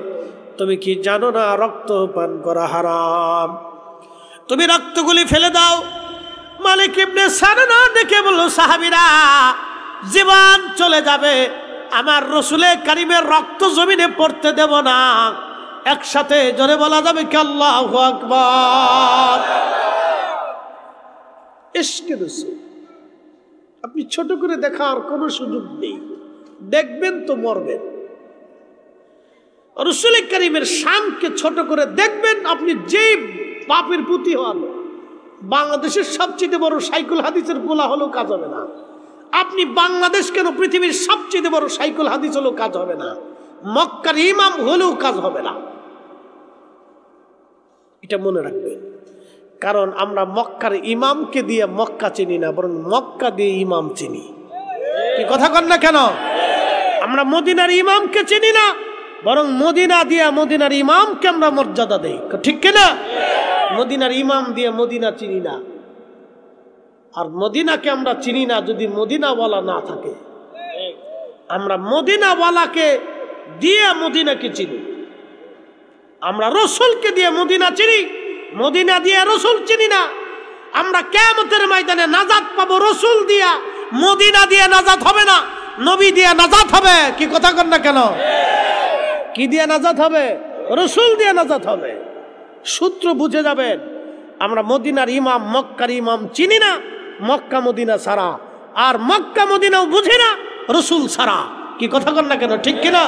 তুমি কি জানো না রক্ত পান করা হারাম? তুমি রক্তগুলি ফেলে দাও। মালিক ইবনে সানানা ডেকে বলল, সাহাবীরা জীবন চলে যাবে, আমার রসুলে কারিমের রক্ত জমিনে পড়তে দেব না। একসাথে জোরে বলা যাবে কি আল্লাহু আকবার। ইশকে রাসূল আপনি ছোট করে দেখার কোনো সুযোগ নেই, দেখবেন তো মরবেন। রসুল কারীমের শানকে ছোট করে দেখবেন, আপনি যে পাপের পুঁতি হন। বাংলাদেশের সবচেয়ে বড় সাইকুল হাদিসের গোলা হলেও কাজ হবে না। আপনি বাংলাদেশ কেন, পৃথিবীর সবচেয়ে বড় সাইকুল হাদিস হলেও কাজ হবে না, মক্কার ইমাম হলেও কাজ হবে না। এটা মনে রাখবেন, কারণ আমরা মক্কার ইমামকে দিয়ে মক্কা চিনি না, বরং মক্কা দিয়ে ইমাম চিনি। কি কথা কন না কেন? আমরা মদিনার ইমামকে চিনি না, বরং মদিনা দিয়ে মদিনার ইমামকে আমরা মর্যাদা দেই। ঠিক কিনা? মদিনার ইমাম দিয়ে মদিনা চিনি না, আর মদিনাকে আমরা চিনি না যদি মদিনাওয়ালা না থাকে। আমরা মদিনাওয়ালাকে দিয়ে মদিনাকে চিনি। আমরা রসুলকে দিয়ে মদিনা চিনি, মদিনা দিয়ে রসুল চিনি না। আমরা কিয়ামতের ময়দানে নাজাত পাবো রসুল দিয়া, মদিনা দিয়ে নাজাত হবে না, নবী দিয়ে নাজাত হবে। কি কথা কন না কেন? কি দিয়ে নাজাত হবে? রসুল দিয়ে নাজাত হবে। সূত্র বুঝে যাবেন। আমরা মদিনার ইমাম মক্কার ইমাম চিনি না মক্কা মদিনা ছাড়া, আর মক্কা মদিনাও বুঝি না রসুল ছাড়া। কি কথা কন না কেন? ঠিক কিনা?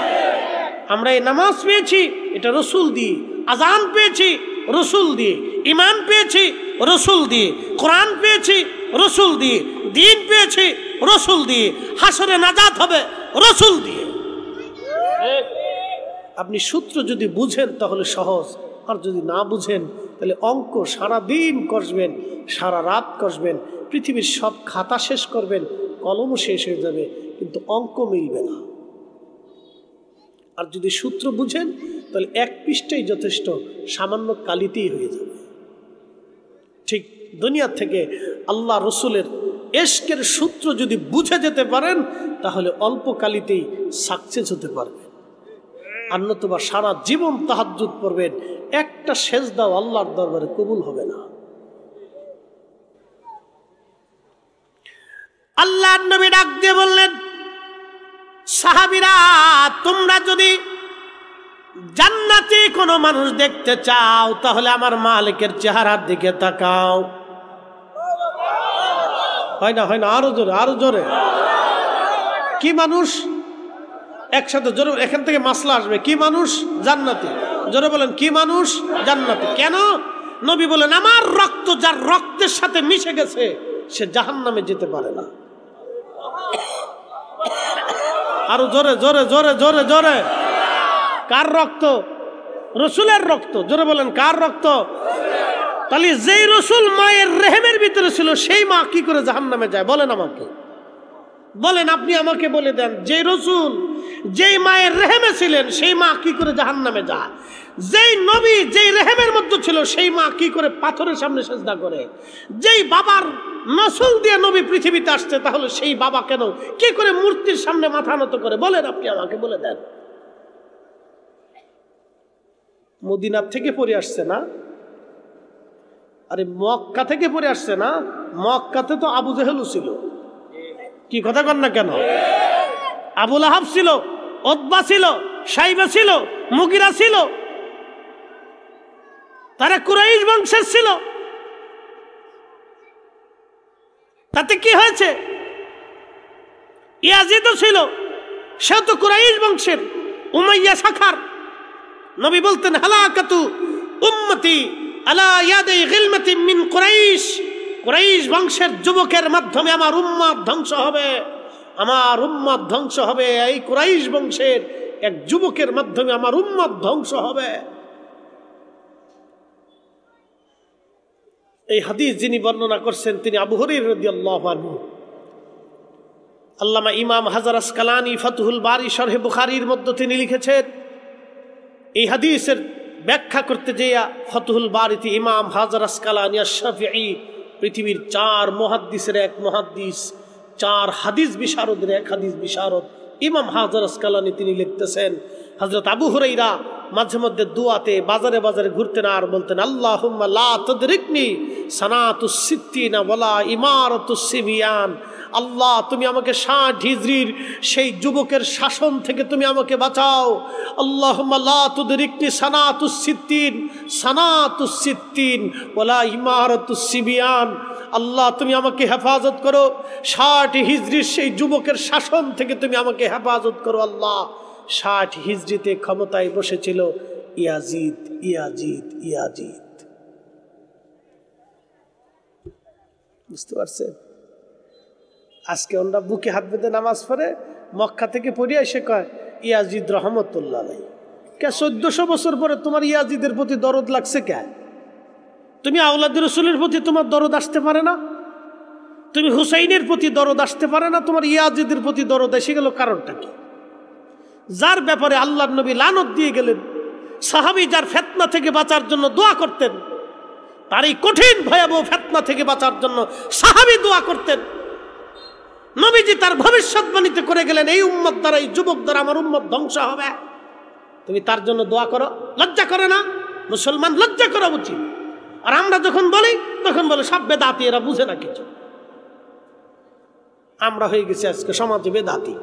আমরা এই নামাজ পেয়েছি এটা রসুল দিয়ে, আজান পেয়েছি রসুল দিয়ে, ইমান পেয়েছি রসুল দিয়ে, কোরআন পেয়েছি রসুল দিয়ে, দিন পেয়েছি রসুল দিয়ে, হাসরে নাজাত হবে রসুল দিয়ে। আপনি সূত্র যদি বুঝেন তাহলে সহজ, আর যদি না বুঝেন তাহলে অঙ্ক সারা দিন কষবেন, সারা রাত কষবেন, পৃথিবীর সব খাতা শেষ করবেন, কলমও শেষ হয়ে যাবে, কিন্তু অঙ্ক মিলবে না। আর যদি সূত্র বুঝেন তাহলে এক পৃষ্ঠাই যথেষ্ট, সামান্য কালিতেই হয়ে যাবে। ঠিক দুনিয়া থেকে আল্লাহ রসুলের এশকের সূত্র যদি বুঝে যেতে পারেন তাহলে অল্প কালিতেই সাকসেস হতে পারবেন। আর নতুবা সারা জীবন তাহাজ্জুদ পড়বেন, একটা সেজদাও আল্লাহর দরবারে কবুল হবে না। আল্লাহর নবী ডাক দিয়ে বললেন, সাহাবীরা তোমরা যদি জান্নাতি কোনো মানুষ দেখতে চাও তাহলে আমার মালিকের চেহারার দিকে তাকাও। হয় না? হয় না? আরো জোরে, আরো জোরে। কি মানুষ? একসাথে জোরে, এখান থেকে মাসলা আসবে। কি মানুষ? জান্নাতি। জোরে বলেন কি মানুষ? জান্নাতি। কেন? নবী বলেন আমার রক্ত যার রক্তের সাথে মিশে গেছে সে জাহান্নামে যেতে পারে না। আরো জোরে জোরে জোরে জোরে জোরে। কার রক্ত? রসুলের রক্ত। জোরে বলেন কার রক্ত? তাহলে যেই রসুল মায়ের রেহেমের ভিতরে ছিল সেই মা কি করে জাহান্নামে যায়? বলেন আমাকে, বলেন আপনি আমাকে বলে দেন, যে রসুল যেই মায়ের রেহেমে ছিলেন সেই মা কি করে জাহান্নামে যায়? যেই নবী যেই রেহেমের মধ্যে ছিল সেই মা কি করে পাথরের সামনে সেজদা করে? যেই বাবার নসল দিয়ে নবী পৃথিবীতে আসছে তাহলে সেই বাবা কেন কি করে মূর্তির সামনে মাথা নত করে? বলেন আপনি আমাকে বলে দেন। মদিনার থেকে পড়ে আসছে না? আরে মক্কা থেকে পড়ে আসছে না? মক্কাতে তো আবু জেহেল ছিল। কি কথা কন না কেন? আবু লাহাব ছিল, উতবা ছিল, সাইবা ছিল, মুগিরা ছিল, তারা কুরাইশ বংশের ছিল। তাতে কি হয়েছে? ইয়াজিদও ছিল, সেও তো কুরাইশ বংশের, উমাইয়া শাখার। নবী বলতেন হালাকাতু উম্মতি আলা ইয়াদি গিলমাতি মিন কুরাইশ। কুরাইশ বংশের যুবকের মাধ্যমে আমার উম্মত ধ্বংস হবে, আমার উম্মত ধ্বংস হবে। এই কুরাইশ বংশের এক যুবকের মাধ্যমে আমার উম্মত ধ্বংস হবে। এই হাদিস যিনি বর্ণনা করছেন তিনি আবু হুরায়রা রাদিয়াল্লাহু আনহু। আল্লামা ইমাম হাজার আসকালানি ফাতহুল বারি শরহে বুখারীর মধ্যে তিনি লিখেছেন, এই হাদিসের ব্যাখ্যা করতে যেয়া ফাতহুল বারিতে ইমাম হাজার আসকালানি আশ-শাফিঈ পৃথিবীর 4 মুহাদ্দিসের এক মুহাদ্দিস, 4 হাদিস বিশারদের এক হাদিস বিশারদ ইমাম হাজার আসকালানি তিনি লিখতেছেন, হযরত আবু হুরায়রা মাঝে মধ্যে দুয়াতে বাজারে বাজারে ঘুরতেন আর বলতেন আল্লাহুম্মা লা তুদরিকনি সানাতুস সিত্তিনা ওয়ালা ইমারাতুস সিবিয়ান। আল্লাহ তুমি আমাকে 60 হিজরির সেই যুবকের শাসন থেকে তুমি আমাকে বাঁচাও। আল্লাহুম্মা লা তুদরিকনি সানাতুস সিত্তিন ওয়ালা ইমারাতুস সিবিয়ান। আল্লাহ তুমি আমাকে হেফাজত করো 60 হিজরির সেই যুবকের শাসন থেকে তুমি আমাকে হেফাজত করো আল্লাহ। 60 হিজরিতে ক্ষমতায় বসেছিল ইয়াজিদ। বুঝতে পারছেন? আজকে আমরা বুকে হাত বেঁধে নামাজ পড়ে মক্কা থেকে পড়ে এসে কয় ইয়াজিদ রহমতুল্লাহ আলাইহি। কে 1400 বছর পরে তোমার ইয়াজিদের প্রতি দরদ লাগছে? কে তুমি আওলাদ রাসূলের প্রতি তোমার দরদ আসতে পারে না? তুমি হুসাইনের প্রতি দরদ আসতে পারে না? তোমার ইয়াজিদের প্রতি দরদ এসে গেল, কারণটা কি? যার ব্যাপারে আল্লাহর নবী লানত দিয়ে গেলেন, সাহাবী যার ফিতনা থেকে বাঁচার জন্য দোয়া করতেন, তার এই কঠিন ভয়াবহ ফিতনা থেকে বাঁচার জন্য সাহাবী দোয়া করতেন। নবীজি তার ভবিষ্যৎবাণীতে করে গেলেন এই উম্মত দ্বারা, এই যুবক দ্বারা আমার উম্মত ধ্বংস হবে। তুমি তার জন্য দোয়া করো? লজ্জা করে না? মুসলমান লজ্জা করা উচিত। আর আমরা যখন বলি তখন বলে সব বেদাতি, এরা বুঝে না কিছু। আমরা হয়ে গেছি আজকে সমাজে বেদাতি।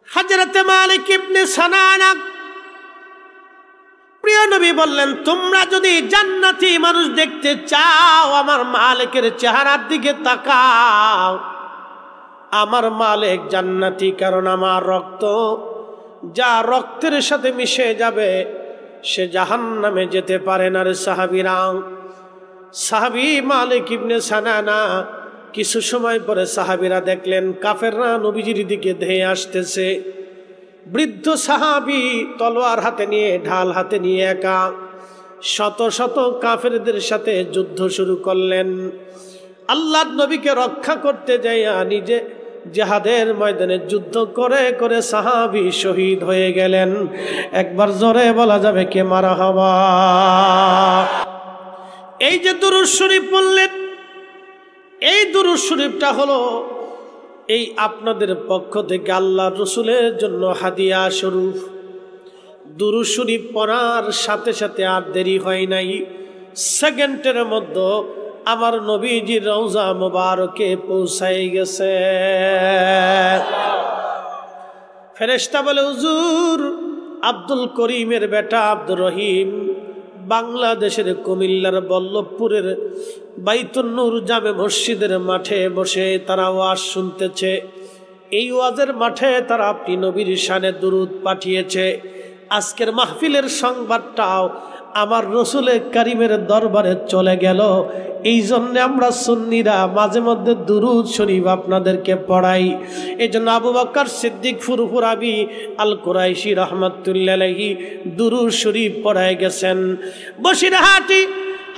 হযরত মালিক ইবনে সানানা প্রিয় নবী বললেন তোমরা যদি জান্নাতি মানুষ দেখতে চাও আমার মালিকের চেহারার দিকে তাকাও। আমার মালিক জান্নাতি, কারণ আমার রক্ত যা রক্তের সাথে মিশে যাবে সে জাহান্নামে যেতে পারে না। রে সাহাবী মালিক ইবনে সানানা কিছু সময় পরে সাহাবীরা দেখলেন কাফেররা নবীজির দিকে ধেয়ে আসতেছে। বৃদ্ধ সাহাবী তলোয়ার হাতে নিয়ে, ঢাল হাতে নিয়ে একা শত শত কাফেরদের সাথে যুদ্ধ শুরু করলেন। আল্লাহর নবীকে রক্ষা করতে যাইয়া নিজে জিহাদের ময়দানে যুদ্ধ করে করে সাহাবী শহীদ হয়ে গেলেন। একবার জোরে বলা যাবে কে মারহাবা। এই যে দুরূদ শরীফ পড়লেন, এই দুরূদ শরীফটা হলো এই আপনাদের পক্ষ থেকে আল্লাহর রাসূলের জন্য হাদিয়া স্বরূপ। দুরূদ শরীফ পড়ার সাথে সাথে আর দেরি হয় নাই, সেকেন্ডের মধ্যে আমার নবীজির রওজা মুবারকে পৌঁছাই গেছে। ফেরেশতা বলে হুজুর আব্দুল করিমের বেটা আব্দুর রহিম বাংলাদেশের কুমিল্লার বল্লভপুরের বাইতুন নূর জামে মসজিদের মাঠে বসে তারা ওয়াজ শুনতেছে। এই ওয়াজের মাঠে তারা আপনি নবীর শানে দুরূদ পাঠিয়েছে। আজকের মাহফিলের সংবাদটাও আমার রসুলে কারিমের দরবারে চলে গেল। এই জন্য আমরা সুন্নিরা মাঝে মধ্যে দুরূদ শরীফ আপনাদেরকে পড়াই। এই জন্য আবু বকর সিদ্দিক ফুরফুরাবি আল কুরাইশি রহমাতুল্লাহ আলাইহি দুরূদ শরীফ পড়ায় গেছেন। বসিরহাটি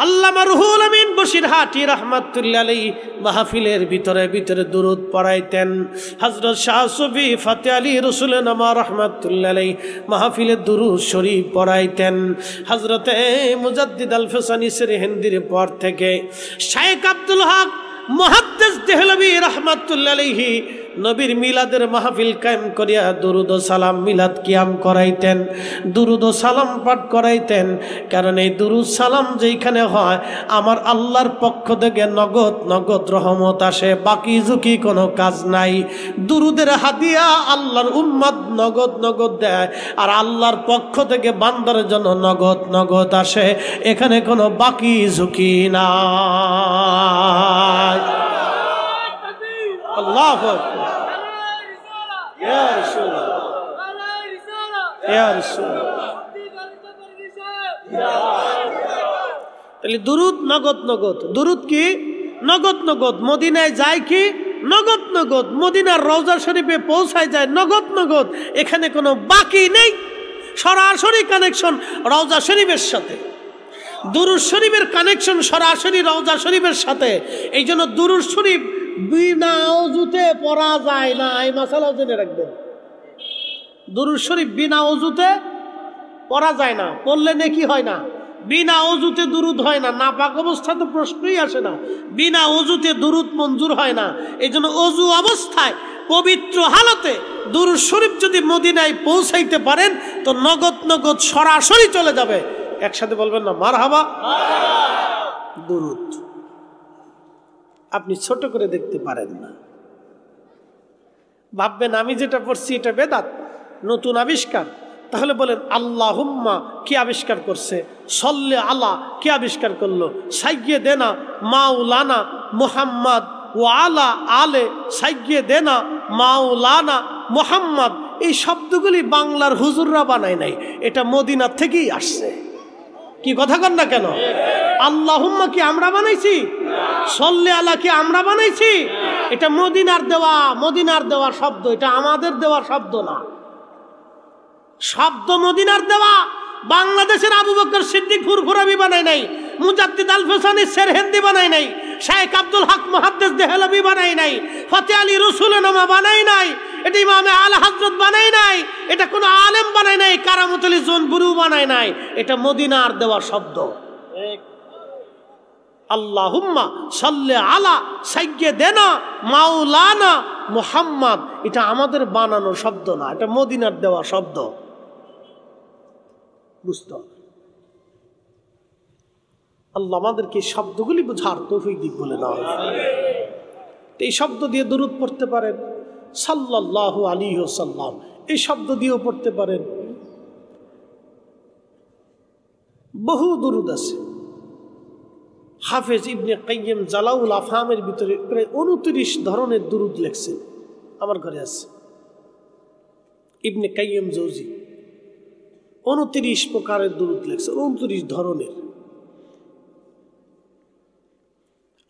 আল্লামা রুহুল আমিন বসিরহাটি রহমাতুল্লাহ আলাইহি মাহফিলের ভিতরে ভিতরে দুরূদ পড়াইতেন। হযরত শাহ সুফি ফাতেহ আলী রসুলনামা রহমাতুল্লাহ আলাইহি মাহফিলে দুরূদ শরীফ পড়াইতেন। হযরতে মুজাদ্দিদ আল ফসানি সিরহিন্দির পর থেকে শাইখ আব্দুল হক মুহাদ্দিস দেহলভী রহমাতুল্লাহ আলাইহি নবীর মিলাদের মাহফিল কায়েম করিয়া দুরুদ ও সালাম মিলাদ কিয়াম করাইতেন, দুরুদ ও সালাম পাঠ করাইতেন। কারণ এই দুরুদ সালাম যেইখানে হয় আমার আল্লাহর পক্ষ থেকে নগদ নগদ রহমত আসে, বাকি ঝুঁকি কোনো কাজ নাই। দুরুদের হাদিয়া আল্লাহর উম্মত নগদ নগদ দেয়, আর আল্লাহর পক্ষ থেকে বান্দার জন্য নগদ নগদ আসে, এখানে কোনো বাকি ঝুঁকি নাই। আল্লাহু আকবার। ইয়া রাসূলুল্লাহ, ইয়া রাসূলুল্লাহ। তাহলে দুরুদ নগদ নগদ। দুরুদ কি? নগদ নগদ। মদিনায় যায় কি? নগদ নগদ। মদিনার রওজা শরীফে পৌঁছায় যায় নগদ নগদ। এখানে কোনো বাকি নেই, সরাসরি কানেকশন রওজা শরীফের সাথে। দুরুদ শরীফের কানেকশন সরাসরি রওজা শরীফের সাথে। এই জন্য দুরুদ শরীফ বিনা ওযুতে পড়া যায় না, এই মাসালাও জেনে রাখবেন। দুরুদ শরীফ বিনা ওযুতে পড়া যায় না, পড়লে নেকি হয় না। বিনা ওযুতে দুরুদ হয় না, নাপাক অবস্থা তো প্রশ্নই আসে না। বিনা ওযুতে দুরুদ মঞ্জুর হয় না। এই জন্য ওযু অবস্থায় পবিত্র হালতে দুরুদ শরীফ যদি মদিনায় পৌঁছাইতে পারেন তো নগদ নগদ সরাসরি চলে যাবে। একসাথে বলবেন না মারহাবা। দুরুদ আপনি ছোট করে দেখতে পারেন না, ভাববেন আমি যেটা পড়ছি এটা বেদাত, নতুন আবিষ্কার। তাহলে বলেন আল্লাহুম্মা কি আবিষ্কার করছে, সল্লে আলা কি আবিষ্কার করলো, সাইয়্যিদেনা মাওলানা মুহাম্মদ ও আলা আলে সাইয়্যিদেনা মাওলানা মুহাম্মদ। এই শব্দগুলি বাংলার হুজুররা বানায় নাই, এটা মদিনা থেকেই আসছে। কি কথা কন না কেন? আল্লাহুম্মা কি আমরা বানাইছি? সল্লে আলা কি আমরা বানাইছি? এটা মদিনার দেওয়া, মদিনার দেওয়া শব্দ, এটা আমাদের দেওয়া শব্দ না। শব্দ মদিনার দেওয়া। বাংলাদেশের আবু বকর সিদ্দিক ফুরফুরাবি বানায় নাই, মুজাদ্দিদ আল ফসানি সিরহিন্দি বানায় নাই, শাইখ আব্দুল হক মুহাদ্দিস দেহলভী বানায় নাই, ফাতেহ আলী রসুলনামা বানায় নাই, এটা ইমামে আল হযরত বানায় নাই, এটা কোনো আলেম বানায় নাই, কারামত আলী জোনপুরি বানায় নাই। এটা মদিনার দেওয়া শব্দ। আল্লাহুম্মা সাল্লি আলা সাইয়্যিদেনা মাওলানা মুহাম্মদ, এটা আমাদের বানানো শব্দ না, এটা মদিনার দেওয়া শব্দ। বুঝতে হবে। আল্লাহ আমাদেরকে শব্দগুলি বোঝার তৌফিক দিক বলে না। এই শব্দ দিয়ে দুরূদ পড়তে পারেন, সাল্লাল্লাহু আলাইহি ওয়াসাল্লাম, এই শব্দ দিয়েও পড়তে পারেন। বহু দুরূদ আছে। হাফেজ ইবনে কাইয়্যিম জালাউল আফহামের ভিতরে প্রায় 29 ধরনের দুরূদ লেখছেন, আমার ঘরে আছে। ইবনে কাইয়্যিম জৌজি 29 প্রকারের দুরূদ লেখছেন, 29 ধরনের।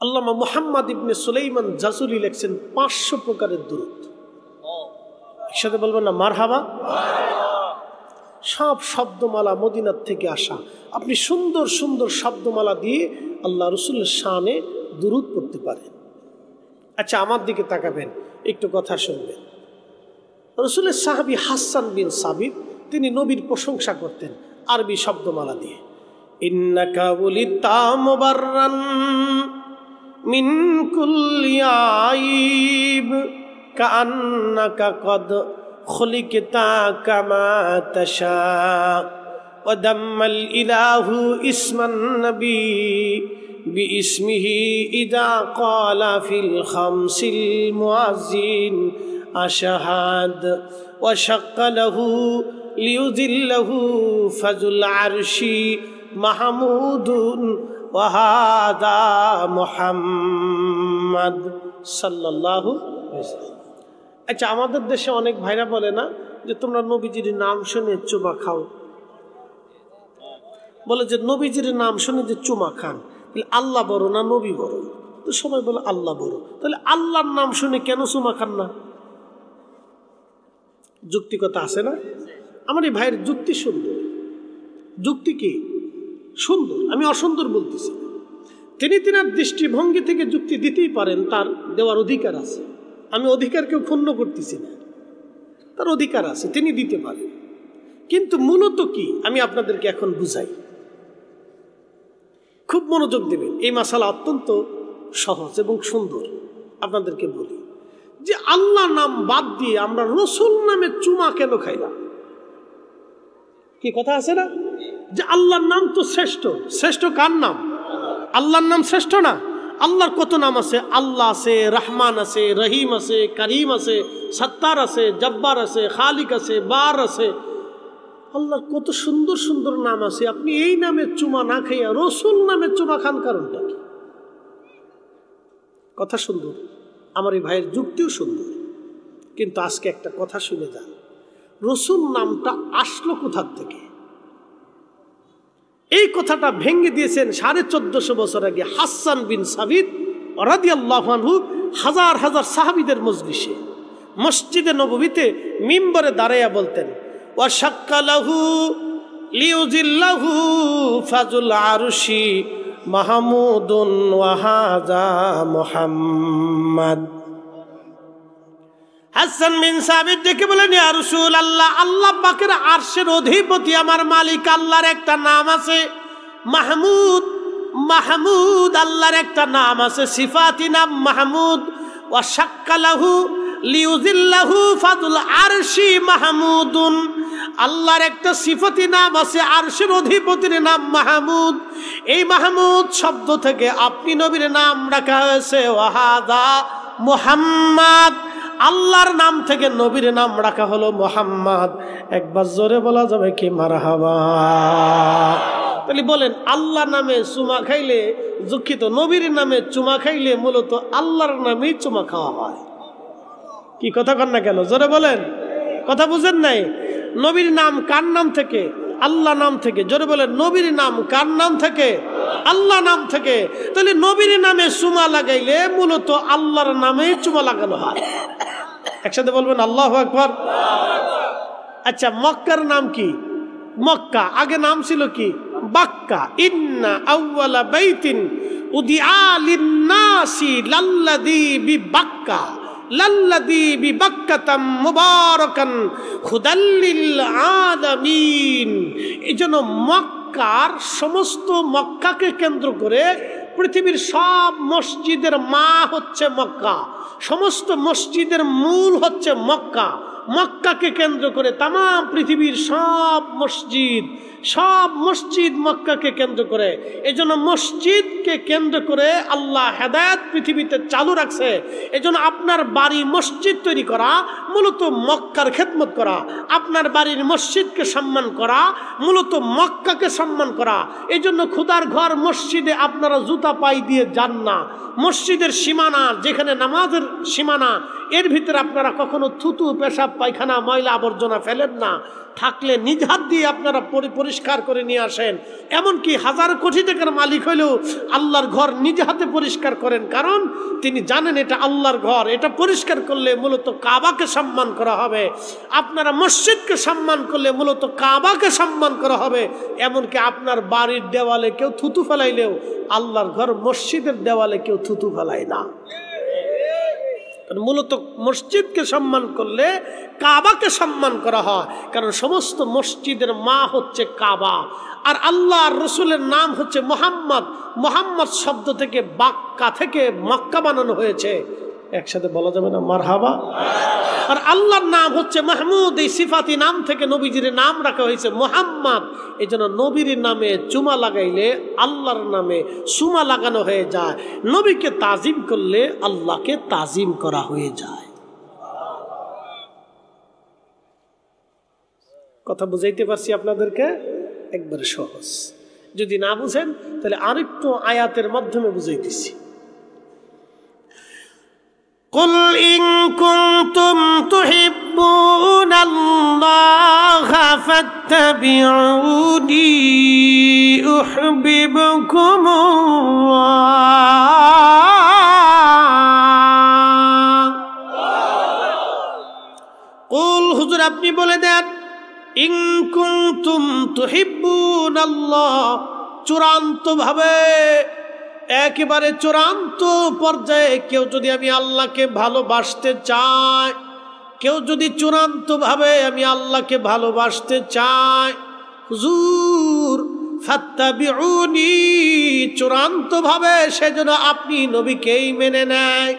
আল্লামা মুহাম্মদ ইবনে সুলাইমান জাসুলি লেখছেন 500 প্রকারের দুরূদ। একসাথে বলবেন না মারহাবা। সব শব্দমালা মদিনার থেকে আসা। আপনি সুন্দর সুন্দর শব্দমালা দিয়ে আল্লাহ রসুলের শানে দুরূদ পড়তে পারেন। আচ্ছা আমার দিকে তাকাবেন, একটু কথা শুনবেন। রসুলের সাহাবী হাসান বিন সাবিত তিনি নবীর প্রশংসা করতেন আরবি শব্দমালা দিয়ে। ইন্নাকা উলিতা মুবাররান মিন কুল্লি আইব কাআন্নাকা কদ খুলিকতা কামা তাশা ওয়া দাম্মাল ইলাহু ইসমান নবী বিইসমিহি ইযা ক্বালা ফিল খামসিল মুআজ্জিন আশহাদ ওয়া শাক্কা লাহু লিয়ুযিল্লাহু ফাজুল আরশি মাহমুদুন ওয়া হাদা মুহাম্মদ সাল্লাল্লাহু আলাইহি ওয়াসাল্লাম। আচ্ছা আমাদের দেশে অনেক ভাইরা বলে না যে তোমরা নবীজির নাম শুনে চুমা খাও, বলে যে নবীজির নাম শুনে যে চুমা খান, তাহলে আল্লাহ বড় না নবী বড়? তো সবাই বলে আল্লাহ বড়। তাহলে আল্লাহর নাম শুনে কেন চুমা খান না? যুক্তিকতা আছে না? আমার এই ভাইয়ের যুক্তি সুন্দর। যুক্তি কি সুন্দর, আমি অসুন্দর বলতেছি। তিনি তিনার দৃষ্টিভঙ্গি থেকে যুক্তি দিতেই পারেন, তার দেওয়ার অধিকার আছে। আমি অধিকারকেও ক্ষুণ্ণ করতেছি না, তার অধিকার আছে, তিনি দিতে পারেন। কিন্তু মূলত কি আমি আপনাদেরকে এখন বুঝাই, খুব মনোযোগ দেবেন। এই মাসালা অত্যন্ত সহজ এবং সুন্দর। আপনাদেরকে বলি যে আল্লাহ নাম বাদ দিয়ে আমরা রসুল নামে চুমা কেন খাইলাম? কি কথা আছে না যে আল্লাহর নাম তো শ্রেষ্ঠ। শ্রেষ্ঠ কার নাম? আল্লাহর নাম শ্রেষ্ঠ না? আল্লাহর কত নাম আছে? আল্লাহ আছে, রহমান আছে, রহিম আছে, করিম আছে, সত্তার আছে, জব্বার আছে, খালিক আছে, বার আছে। আল্লাহর কত সুন্দর সুন্দর নাম আছে। আপনি এই নামে চুমা না খাইয়া রসুল নামে চুমা খান, কারণটা কি? কথা সুন্দর, আমার এই ভাইয়ের যুক্তিও সুন্দর। কিন্তু আজকে একটা কথা শুনে যান, রসুল নামটা আসলো কোথা থেকে? এই কথাটা ভেঙে দিয়েছেন 1450 বছর আগে হাসান বিন সাবিত রাদিয়াল্লাহু আনহু হাজার হাজার সাহাবীদের মজলিসে মসজিদে নববীতে মিম্বরে দাঁড়াইয়া বলতেন, ওয়া শাক্কালাহু লিউজিল্লাহু ফাজুল আরশি মাহমুদুন ওয়া হাযা মুহাম্মদ। হাসান বিন সাবিত দেখে বলেন, ইয়া রাসূলুল্লাহ, আল্লাহ পাকের আরশের অধিপতি আমার মালিক আল্লাহর একটা নাম আছে মাহমুদ। মাহমুদ আল্লাহর একটা নাম আছে, সিফাতি নাম মাহমুদ। ওয়া শাক্কালাহু লিউজিল্লাহু ফাজুল আরশি মাহমুদুন, আল্লাহর একটা সিফাতি নাম আছে, আরশের অধিপতির নাম মাহমুদ। এই মাহমুদ শব্দ থেকে আপনি নবীর নাম রাখা হয়েছে ওয়া হাযা মুহাম্মদ, আল্লাহর নাম থেকে নবীর নাম রাখা হলো মুহাম্মদ। একবার জোরে বলা যাবে কি মারহাবা? তাহলে বলেন, আল্লাহ নামে চুমা খাইলে, দুঃখিত, নবীর নামে চুমা খাইলে মূলত আল্লাহর নামেই চুমা খাওয়া হয়। কি কথা কন না কেন? জোরে বলেন, কথা বুঝেন নাই? নবীর নাম কার নাম থেকে? আল্লাহ নাম থেকে। জোরে বলেন, নবীর নাম কার নাম থেকে? আল্লাহ নাম থেকে। তাহলে নবীর নামে চুমা লাগাইলে মূলত আল্লাহর নামে চুমা লাগানো হয়। একসাথে বলবেন আল্লাহু আকবার। আচ্ছা, মক্কার নাম কি? মক্কা আগে নাম ছিল কি? বাক্কা। ইন্না আউওয়ালা বাইতিন উদিআ লিন-নাসি লাল্লাযী বিবাক্কা লাল্লাযী বিবাক্কাতাম মুবারাকান হুদাল লিল আলামিন। এইজন্য মক্কার সমস্ত, মক্কাকে কেন্দ্র করে পৃথিবীর সব মসজিদের মা হচ্ছে মক্কা, সমস্ত মসজিদের মূল হচ্ছে মক্কা। মক্কাকে কেন্দ্র করে তাম পৃথিবীর সব মসজিদ মক্কাকে কেন্দ্র করে। এজন্য মসজিদকে কেন্দ্র করে আল্লাহ হেদায়েত পৃথিবীতে চালু রাখছে। এজন্য আপনার বাড়ি মসজিদ তৈরি করা মূলত মক্কার খেদমত করা, আপনার বাড়ির মসজিদকে সম্মান করা মূলত মক্কাকে সম্মান করা। এজন্য খোদার ঘর মসজিদে আপনারা জুতা পাই দিয়ে যান না। মসজিদের সীমানা, যেখানে নামাজের সীমানা, এর ভিতরে আপনারা কখনো থুতু, পেশাব, পায়খানা, ময়লা আবর্জনা ফেলেন না। থাকলে নিজ হাত দিয়ে আপনারা পরিষ্কার করে নিয়ে আসেন। এমনকি হাজার কোটি টাকার মালিক হলেও আল্লাহর ঘর নিজ হাতে পরিষ্কার করেন, কারণ তিনি জানেন এটা আল্লাহর ঘর, এটা পরিষ্কার করলে মূলত কাবাকে সম্মান করা হবে। আপনারা মসজিদকে সম্মান করলে মূলত কাবাকে সম্মান করা হবে। এমনকি আপনার বাড়ির দেওয়ালে কেউ থুতু ফেলাইলেও আল্লাহর ঘর মসজিদের দেওয়ালে কেউ থুতু ফেলায় না। মূলত মসজিদকে সম্মান করলে কাবাকে সম্মান করা হয়, কারণ সমস্ত মসজিদের মা হচ্ছে কাবা। আর আল্লাহর রসুলের নাম হচ্ছে মুহাম্মদ। মুহাম্মদ শব্দ থেকে বাক্কা থেকে মক্কা বানানো হয়েছে। একসাথে বলা যাবে না মারহাবা? আর আল্লাহর নাম হচ্ছে মাহমুদ। এই সিফাতি নাম থেকে নবীজির নাম রাখা হয়েছে মুহাম্মদ। এই জন্য নবীর নামে চুমা লাগাইলে আল্লাহর নামে চুমা লাগানো হয়ে যায়। নবীকে তাজিম করলে আল্লাহকে তাজিম করা হয়ে যায়। কথা বুঝাইতে পারছি আপনাদেরকে? একবারে সহজ। যদি না বুঝেন তাহলে আরেকটু আয়াতের মাধ্যমে বুঝাইতেছি। কুল ইন কুনতুম তুহিব্বুনাল্লাহা ফাত্তাবিউনি ইউহিব্বুকুমুল্লাহ। কুল হুজুর আপনি বলে দেন, ইন কুনতুম তুহিব্বুনাল্লাহ, চূড়ান্ত ভাবে, একেবারে চূড়ান্ত পর্যায়ে কেউ যদি আমি আল্লাহকে ভালোবাসতে চাই, কেউ যদি চূড়ান্ত ভাবে আমি আল্লাহকে ভালোবাসতে চাই, হুজুর ফাত্তাবিউনি, চূড়ান্ত ভাবে সেজন্য আপনি নবীকেই মেনে নেয়।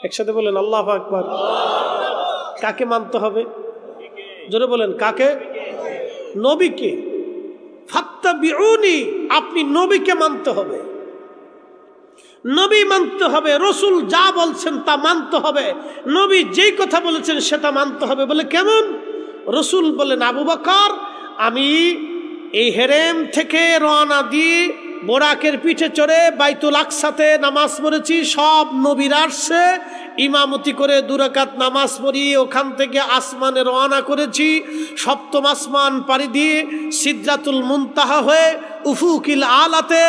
একসাথে বলেন আল্লাহু আকবার। কাকে মানতে হবে? জোরে বলেন কাকে? নবীকে। ফাত্তাবিউনি, আপনি নবীকে মানতে হবে, নবী মানতে হবে, রসুল যা বলছেন তা মানতে হবে, নবী যেই কথা বলেছেন সেটা মানতে হবে। বলে কেমন? রসুল বলেন, আবু বকর আমি এই হেরেম থেকে রওনা দিয়ে বোরাকের পিঠে চড়ে বাইতুল আকসাতে নামাজ পড়েছি, সব নবীরা আসছে, ইমামতি করে 2 রাকাত নামাজ পড়ি, ওখান থেকে আসমানে রওনা করেছি, সপ্তম আসমান পাড়ি দিয়ে সিদরাতুল মুনতাহা হয়ে উফুকিল আলাতে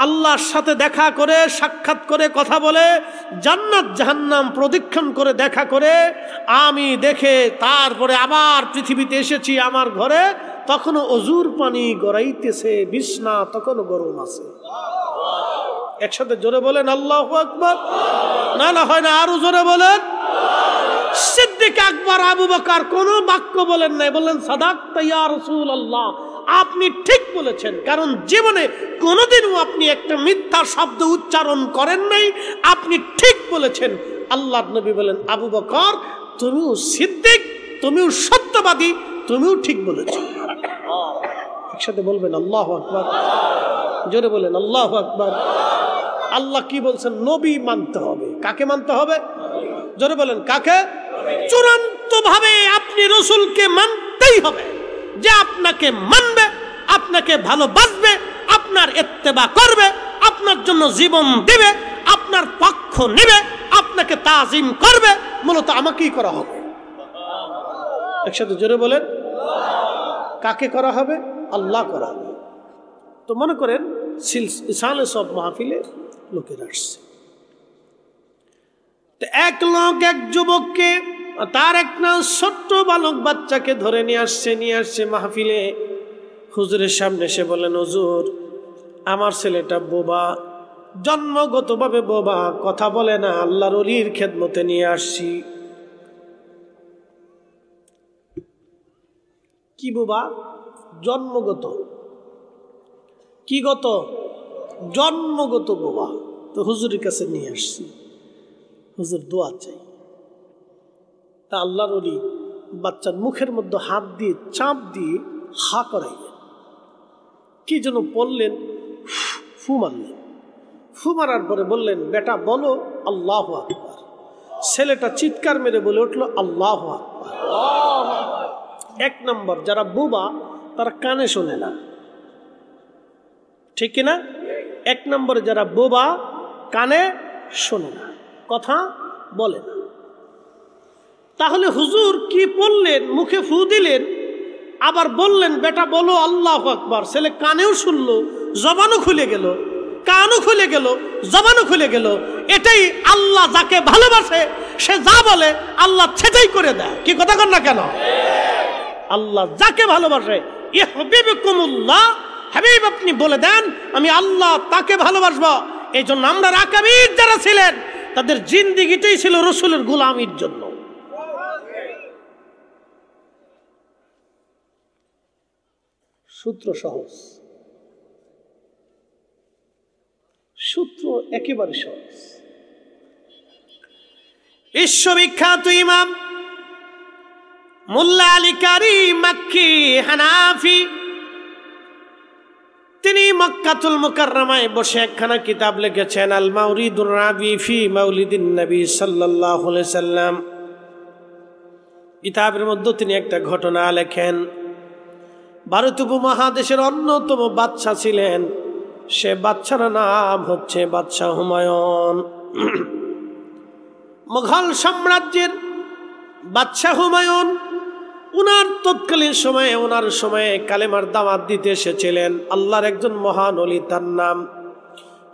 আল্লাহর সাথে দেখা করে, সাক্ষাৎ করে, কথা বলে, জান্নাত জাহান্নাম প্রদক্ষিণ করে দেখা করে আমি দেখে তারপরে আবার পৃথিবীতে এসেছি আমার ঘরে, তখনও অজুর পানি গড়াইতেছে, বিছনা তখনও গরম আছে। একসাথে জোরে বলেন আল্লাহু আকবার। না না হয় না, আরো জোরে বলেন। সিদ্দিক আকবর আবু বকর কোনো বাক্য বলেন নাই, বললেন সাদাকতা ইয়া রাসূলুল্লাহ, আপনি ঠিক বলেছেন, কারণ জীবনে কোনোদিনও আপনি একটা মিথ্যা শব্দ উচ্চারণ করেন নাই, আপনি ঠিক বলেছেন। আল্লাহর নবী বলেন, আবু বকর তুমিও সিদ্দিক, তুমিও সত্যবাদী, তুমিও ঠিক বলেছো। একসাথে বলবেন আল্লাহু আকবার। জোরে বলেন আল্লাহু আকবার। আল্লাহ কি বলছেন? নবী মানতে হবে। কাকে মানতে হবে? জোরে বলেন কাকে? চূড়ান্ত ভাবে আপনি রসুলকে মানতেই হবে, যে আপনাকে মানবে, আপনাকে ভালোবাসবে, আপনার ইত্তেবা করবে, আপনার জন্য জীবন দিবে, আপনার পক্ষ নেবে, আপনাকে তাজিম করবে, মূলত আমাকেই করা হবে। একসাথে জোরে বলেন কাকে করা হবে? আল্লাহ করা হবে। তো মনে করেন ইসালে সব মাহফিলে লোকের আসছে, এক লোক এক যুবককে, তার একটা ছোট্ট বালক বাচ্চাকে ধরে নিয়ে আসছে মাহফিলে। হুজুরের সামনে এসে বলেন, হুজুর আমার ছেলেটা বোবা, জন্মগতভাবে বোবা, কথা বলে না, আল্লাহর ওলির খেদমতে নিয়ে আসছি। কি বোবা? জন্মগত। কি গত? জন্মগত বোবা। তো হুজুরের কাছে নিয়ে আসছি, হুজুর দোয়া চাই। তা আল্লাহর ওলি বাচ্চার মুখের মধ্যে হাত দিয়ে চাপ দিয়ে হা করাইলেন, কি যেন বললেন, ফু মারলেন। ফু মারার পরে বললেন, বেটা বলো আল্লাহু আকবার। ছেলেটা চিৎকার মেরে বলে উঠলো আল্লাহু আকবার। 1 নম্বর, যারা বোবা তারা কানে শোনে না, ঠিক কিনা? 1 নম্বরে যারা বোবা কানে শোনে না, কথা বলে না। তাহলে হুজুর কি বললেন? মুখে ফু দিলেন, আবার বললেন বেটা বলো আল্লাহু আকবার। ছেলে কানেও শুনলো, জবানও খুলে গেল, কানও খুলে গেল, জবানও খুলে গেল। এটাই আল্লাহ যাকে ভালোবাসে সে যা বলে আল্লাহ সেটাই করে দেয়। কি কথা কন না কেন? আল্লাহ যাকে ভালোবাসে, ইউহিব্বুকুমুল্লাহ, হাবিব আপনি বলে দেন আমি আল্লাহ তাকে ভালোবাসবো। এই জন্য আমরা রাকাবীর যারা ছিলেন তাদের জিন্দেগিটাই ছিল রসুলের গোলামির জন্য। সূত্র সহজ, সূত্র একেবারে সহজ। বিশ্ববিখ্যাত ইমাম মোল্লা আলী কারি মক্কি হানাফি, তিনি মক্কাতুল মুকাররমায় বসে একখানা কিতাব লিখেছেন, আল মাউরিদুর রাবি ফি মাউলিদিন নবী সাল্লাল্লাহু আলাইহি সাল্লাম। কিতাবের মধ্যে তিনি একটা ঘটনা লেখেন। ভারত উপমহাদেশের অন্যতম বাদশা ছিলেন, সে বাদশার নাম হচ্ছে বাদশাহ হুমায়ুন। মুঘল সাম্রাজ্যের বাদশাহ হুমায়ুন উনার তৎকালীন সময়ে ওনার সময়ে কালেমার দাওয়াত দিতে এসেছিলেন আল্লাহর একজন মহান ওলি, তার নাম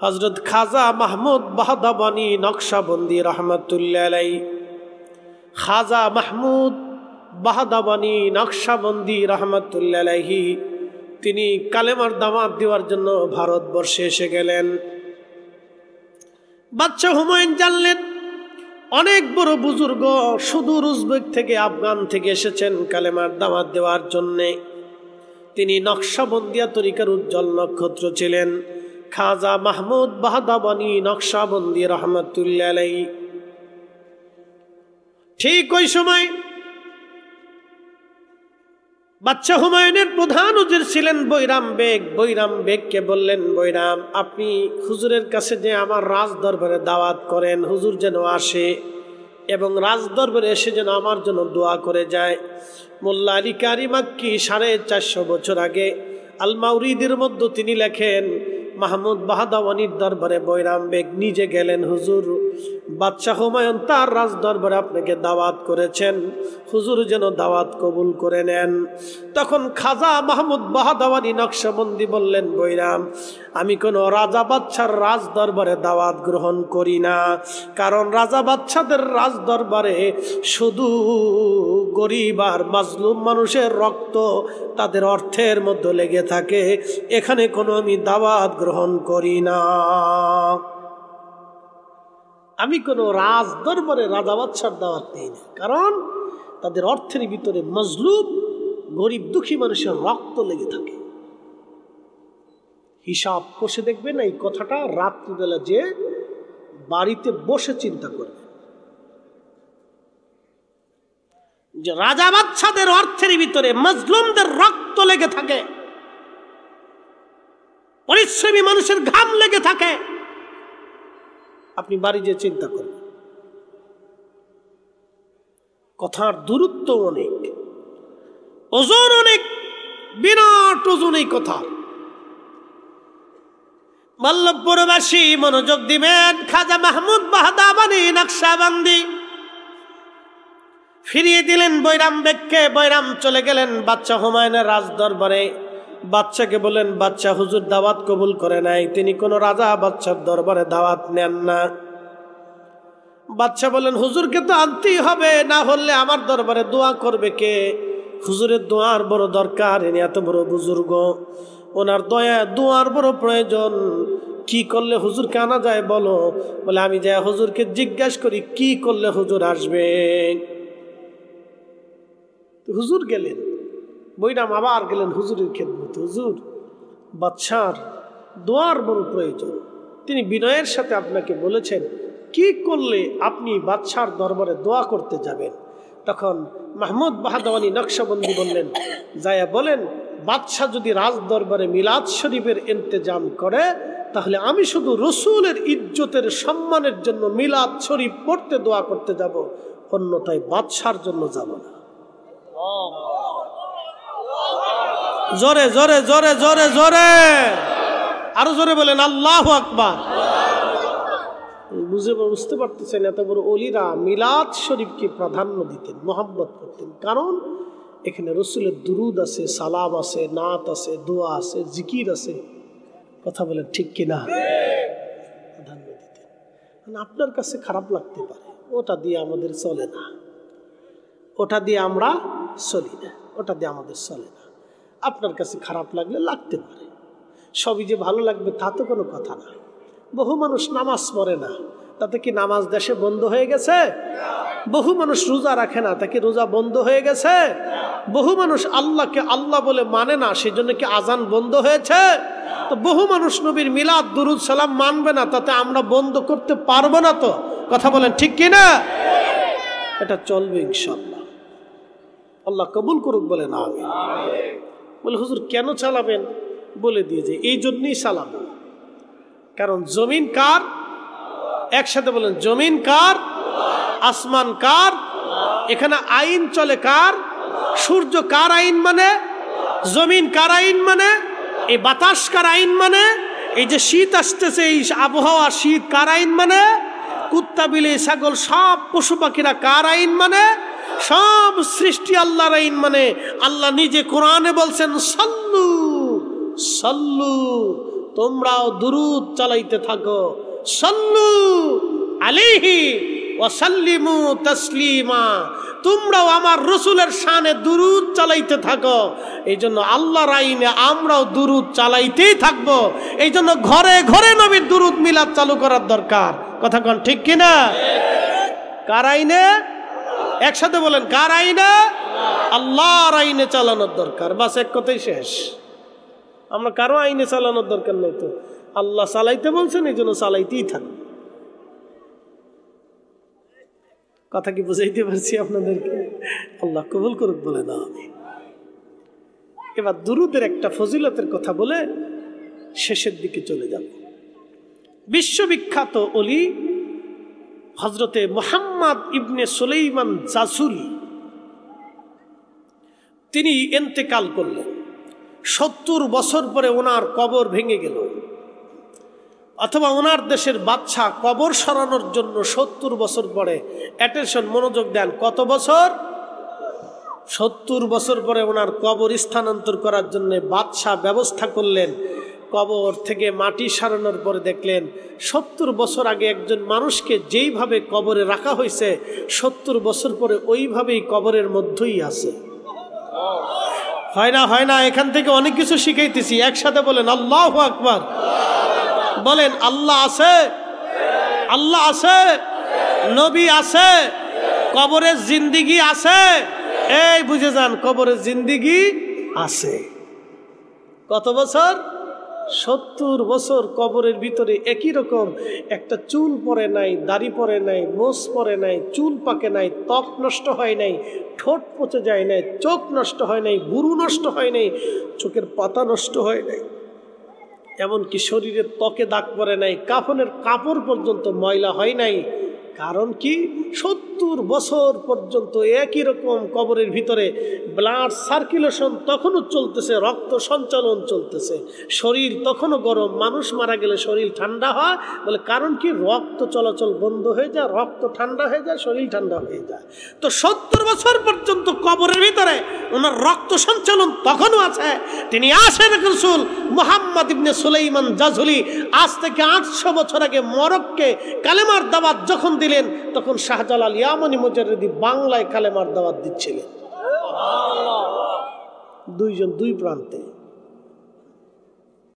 হযরত খাজা মাহমুদ বাহদাবনী নকশবন্দি রহমাতুল্লাহ আলাইহি। খাজা মাহমুদ বাহদাবনী নকশবন্দি রহমাতুল্লাহ আলাইহি তিনি কালেমার দাওয়াত দেওয়ার জন্য ভারতবর্ষে এসে গেলেন। বাদশাহ হুমায়ুন জানলেন অনেক বড় বুজুর্গ সুদূর উজবেক থেকে আফগান থেকে এসেছেন কালেমার দাওয়াত দেওয়ার জন্যে। তিনি নকশবন্দিয়া তরিকার উজ্জ্বল নক্ষত্র ছিলেন খাজা মাহমুদ বাহদাবনী নকশবন্দি রহমাতুল্লাহ আলাইহি। ঠিক ওই সময় বাদশাহ হুমায়ুনের প্রধান উজির ছিলেন বৈরাম বেগ। বৈরাম বেগকে বললেন, বৈরাম আপনি হুজুরের কাছে যে আমার রাজ দরবারে দাওয়াত করেন, হুজুর যেন আসে এবং রাজ দরবারে এসে যেন আমার জন্য দোয়া করে যায়। মোল্লা আলী কারি মাক্কি 450 বছর আগে আল মাউরিদের মধ্যে তিনি লেখেন মাহমুদ বাহদাবনীর দরবারে বৈরাম বেগ নিজে গেলেন, হুজুর বাদশাহ হুমায়ুন তার রাজ দরবারে আপনাকে দাওয়াত করেছেন, হুজুর যেন দাওয়াত কবুল করে নেন। তখন খাজা মাহমুদ বাহদাবনী নকশবন্দি বললেন, বৈরাম আমি কোনো রাজা বাদশার রাজ দরবারে দাওয়াত গ্রহণ করি না, কারণ রাজা বাদশাদের রাজ দরবারে শুধু গরিব আর মাজলুম মানুষের রক্ত তাদের অর্থের মধ্যে লেগে থাকে, এখানে কোনো আমি দাওয়াত গ্রহণ করি না। আমি কোনো রাজ দরবারে রাজা বাদশার দাওয়াত নেই না, কারণ তাদের অর্থের ভিতরে মজলুম গরিব দুঃখী মানুষের রক্ত লেগে থাকে। হিসাব কষে দেখবেন এই কথাটা রাত্রিবেলা যে বাড়িতে বসে চিন্তা করবে যে রাজা বাদশাদের অর্থের ভিতরে মজলুমদের রক্ত লেগে থাকে, পরিশ্রমী মানুষের ঘাম লেগে থাকে, আপনি বাড়ি যে চিন্তা করবেন। কথার দূরত্ব অনেক, ওজন অনেক, বিরাট ওজন এই কথা। মল্লভপুরবাসী মনোযোগ দিবেন। খাজা মাহমুদ বাহদাবনী নকশবন্দি ফিরিয়ে দিলেন বৈরাম বেগকে। বৈরাম চলে গেলেন বাদশাহ হুমায়ুনের রাজ দরবারে। বাদশাকে বলেন, বাদশাহ হুজুর দাওয়াত কবুল করে নাই, তিনি কোন রাজা বাদশার দরবারে দাওয়াত নেন না। বাদশাহ বলেন, হুজুরকে তো আনতেই হবে, না হলে আমার দরবারে দোয়া করবে কে? হুজুরের দোয়ার বড় দরকার, ইনি এত বড় বুজুর্গ, ওনার দোয়ার বড় প্রয়োজন। কি করলে হুজুরকে আনা যায় বলো? বলে আমি যাই হুজুরকে জিজ্ঞাসা করি কি করলে হুজুর আসবে। হুজুর গেলেন, বৈরাম আবার গেলেন হুজুরের খেদমতে। হুজুর বাদশার দোয়ার বড় প্রয়োজন, তিনি বিনয়ের সাথে আপনাকে বলেছেন কি করলে আপনি বাদশার দরবারে দোয়া করতে যাবেন। তখন মাহমুদ বাহদাবনী নকশবন্দি বললেন, যায়া বলেন বাদশাহ যদি রাজ দরবারে মিলাদ শরীফের ইন্তজাম করে তাহলে আমি শুধু রসুলের ইজ্জতের সম্মানের জন্য মিলাদ শরীফ পড়তে দোয়া করতে যাব, অন্যথায় বাদশার জন্য যাব না। জোরে জোরে জোরে জোরে জোরে আরো জোরে বলেন আল্লাহু আকবার। বুঝতে পারতেছেন এত বড় ওলিরা মিলাদ শরীফকে প্রাধান্য দিতেন, মোহাম্মত করতেন, কারণ এখানে রসুলের দুরুদ আছে, সালাম আছে, নাত আছে, দোয়া আছে, জিকির আছে। কথা বলেন ঠিক কিনা? প্রাধান্য দিতেন। আপনার কাছে খারাপ লাগতে পারে, ওটা দিয়ে আমাদের চলে না, ওটা দিয়ে আমরা চলি না, ওটা দিয়ে আমাদের চলে না। আপনার কাছে খারাপ লাগলে লাগতে পারে, সবই যে ভালো লাগবে তা তো কোনো কথা না। বহু মানুষ নামাজ পড়ে না, তাতে কি নামাজ দেশে বন্ধ হয়ে গেছে? বহু মানুষ রোজা রাখে না, তাকে রোজা বন্ধ হয়ে গেছে? বহু মানুষ আল্লাহকে আল্লাহ বলে মানে না, সেজন্য কি আজান বন্ধ হয়েছে? তো বহু মানুষ নবীর মিলাদ দুরুদ সালাম মানবে না, তাতে আমরা বন্ধ করতে পারবো না। তো কথা বলেন ঠিক কিনা? এটা চলবে ইনশাআল্লাহ, আল্লাহ কবুল করুক বলে না। আমি বলে হুজুর কেন চালাবেন? বলে দিয়ে যে এই জন্যই চালাবো, কারণ জমিন কার? একসাথে বলেন, জমিন কার? আসমান কার? এখানে আইন চলে কার? সূর্য কার আইন মানে? জমিন কার আইন মানে? এই বাতাস কার আইন মানে? এই যে শীত আসতেছে, এই আবহাওয়া শীত কার আইন মানে? কুত্তা বিলি ছাগল সব পশু পাখিরা কার আইন মানে? সব সৃষ্টি আল্লাহর আইন মানে। আল্লাহ নিজে কোরআনে বলছেন সাল্লু সাল্লু, তোমরাও দুরূদ চালাইতে থাকো, সাল্লু আলাইহি ওয়া সাল্লিমু তাসলিমা, তোমরাও আমার রসুলের শানে দুরূদ চালাইতে থাকো। এই জন্য আল্লাহর আইনে আমরাও দুরূদ চালাইতেই থাকবো। এই জন্য ঘরে ঘরে নবীর দুরূদ মিলাদ চালু করার দরকার। কথা কোন ঠিক কিনা? কার আইনে? একসাথে বলেন, কার আইনে? আল্লাহর আইনে চালানোর দরকার। বাস, এক কথাই শেষ। আমরা কারো আইনে চালানোর দরকার নেই। তো আল্লাহ চালাইতে বলছেন, এই জন্য চালাইতেই থাকবে। কথা কি বুঝাইতে পারছি আপনাদেরকে? আল্লাহ কবুল করুক বলে না। আমি এবার দুরূদের একটা ফজিলতের কথা বলে শেষের দিকে চলে যাব। বিশ্ববিখ্যাত ওলি হজরতে মুহাম্মদ ইবনে সুলাইমান জাসুলি, তিনি ইন্তেকাল করলেন। 70 বছর পরে ওনার কবর ভেঙে গেল, অথবা ওনার দেশের বাদশা কবর সরানোর জন্য 70 বছর পরে, অ্যাটেনশন মনোযোগ দেন, কত বছর? 70 বছর পরে ওনার কবর স্থানান্তর করার জন্য বাদশা ব্যবস্থা করলেন। কবর থেকে মাটি সরানোর পরে দেখলেন 70 বছর আগে একজন মানুষকে যেইভাবে কবরে রাখা হয়েছে 70 বছর পরে ওইভাবেই কবরের মধ্যেই আছে। হয় না? হয় না? এখান থেকে অনেক কিছু শিখাইতেছি। একসাথে বলেন আল্লাহু আকবার। বলেন আল্লাহ আছে, আল্লাহ আছে, নবী আছে, কবরের জিন্দিগি আছে। এই বুঝে যান, কবরের জিন্দিগি আছে। কত বছর? 70 বছর কবরের ভিতরে একই রকম, একটা চুল পরে নাই, দাড়ি পরে নাই, মোষ পরে নাই, চুল পাকে নাই, ত্বক নষ্ট হয় নাই, ঠোঁট পচে যায় নাই, চোখ নষ্ট হয় নাই, ভুরু নষ্ট হয় নাই, চোখের পাতা নষ্ট হয় নাই, এমনকি শরীরের ত্বকে দাগ পরে নাই, কাফনের কাপড় পর্যন্ত ময়লা হয় নাই। কারণ কি? 70 বছর পর্যন্ত একই রকম কবরের ভিতরে ব্লাড সার্কুলেশন তখনও চলতেছে, রক্ত সঞ্চালন চলতেছে, শরীর তখনও গরম। মানুষ মারা গেলে শরীর ঠান্ডা হয়, বলে কারণ কি? রক্ত চলাচল বন্ধ হয়ে যায়, রক্ত ঠান্ডা হয়ে যায়, শরীর ঠান্ডা হয়ে যায়। তো 70 বছর পর্যন্ত কবরের ভিতরে ওনার রক্ত সঞ্চালন তখনও আছে। তিনি আসেন রাসূল মুহাম্মদ ইবনে সুলাইমান জাসুলি। আজ থেকে 800 বছর আগে মরক্কে কালেমার দাওয়াত যখন দিলেন, তখন শাহজালাল ইয়ামানি মুজাররিদি বাংলায় কালেমার দাওয়াত দিচ্ছিলেন। দুইজন দুই প্রান্তে।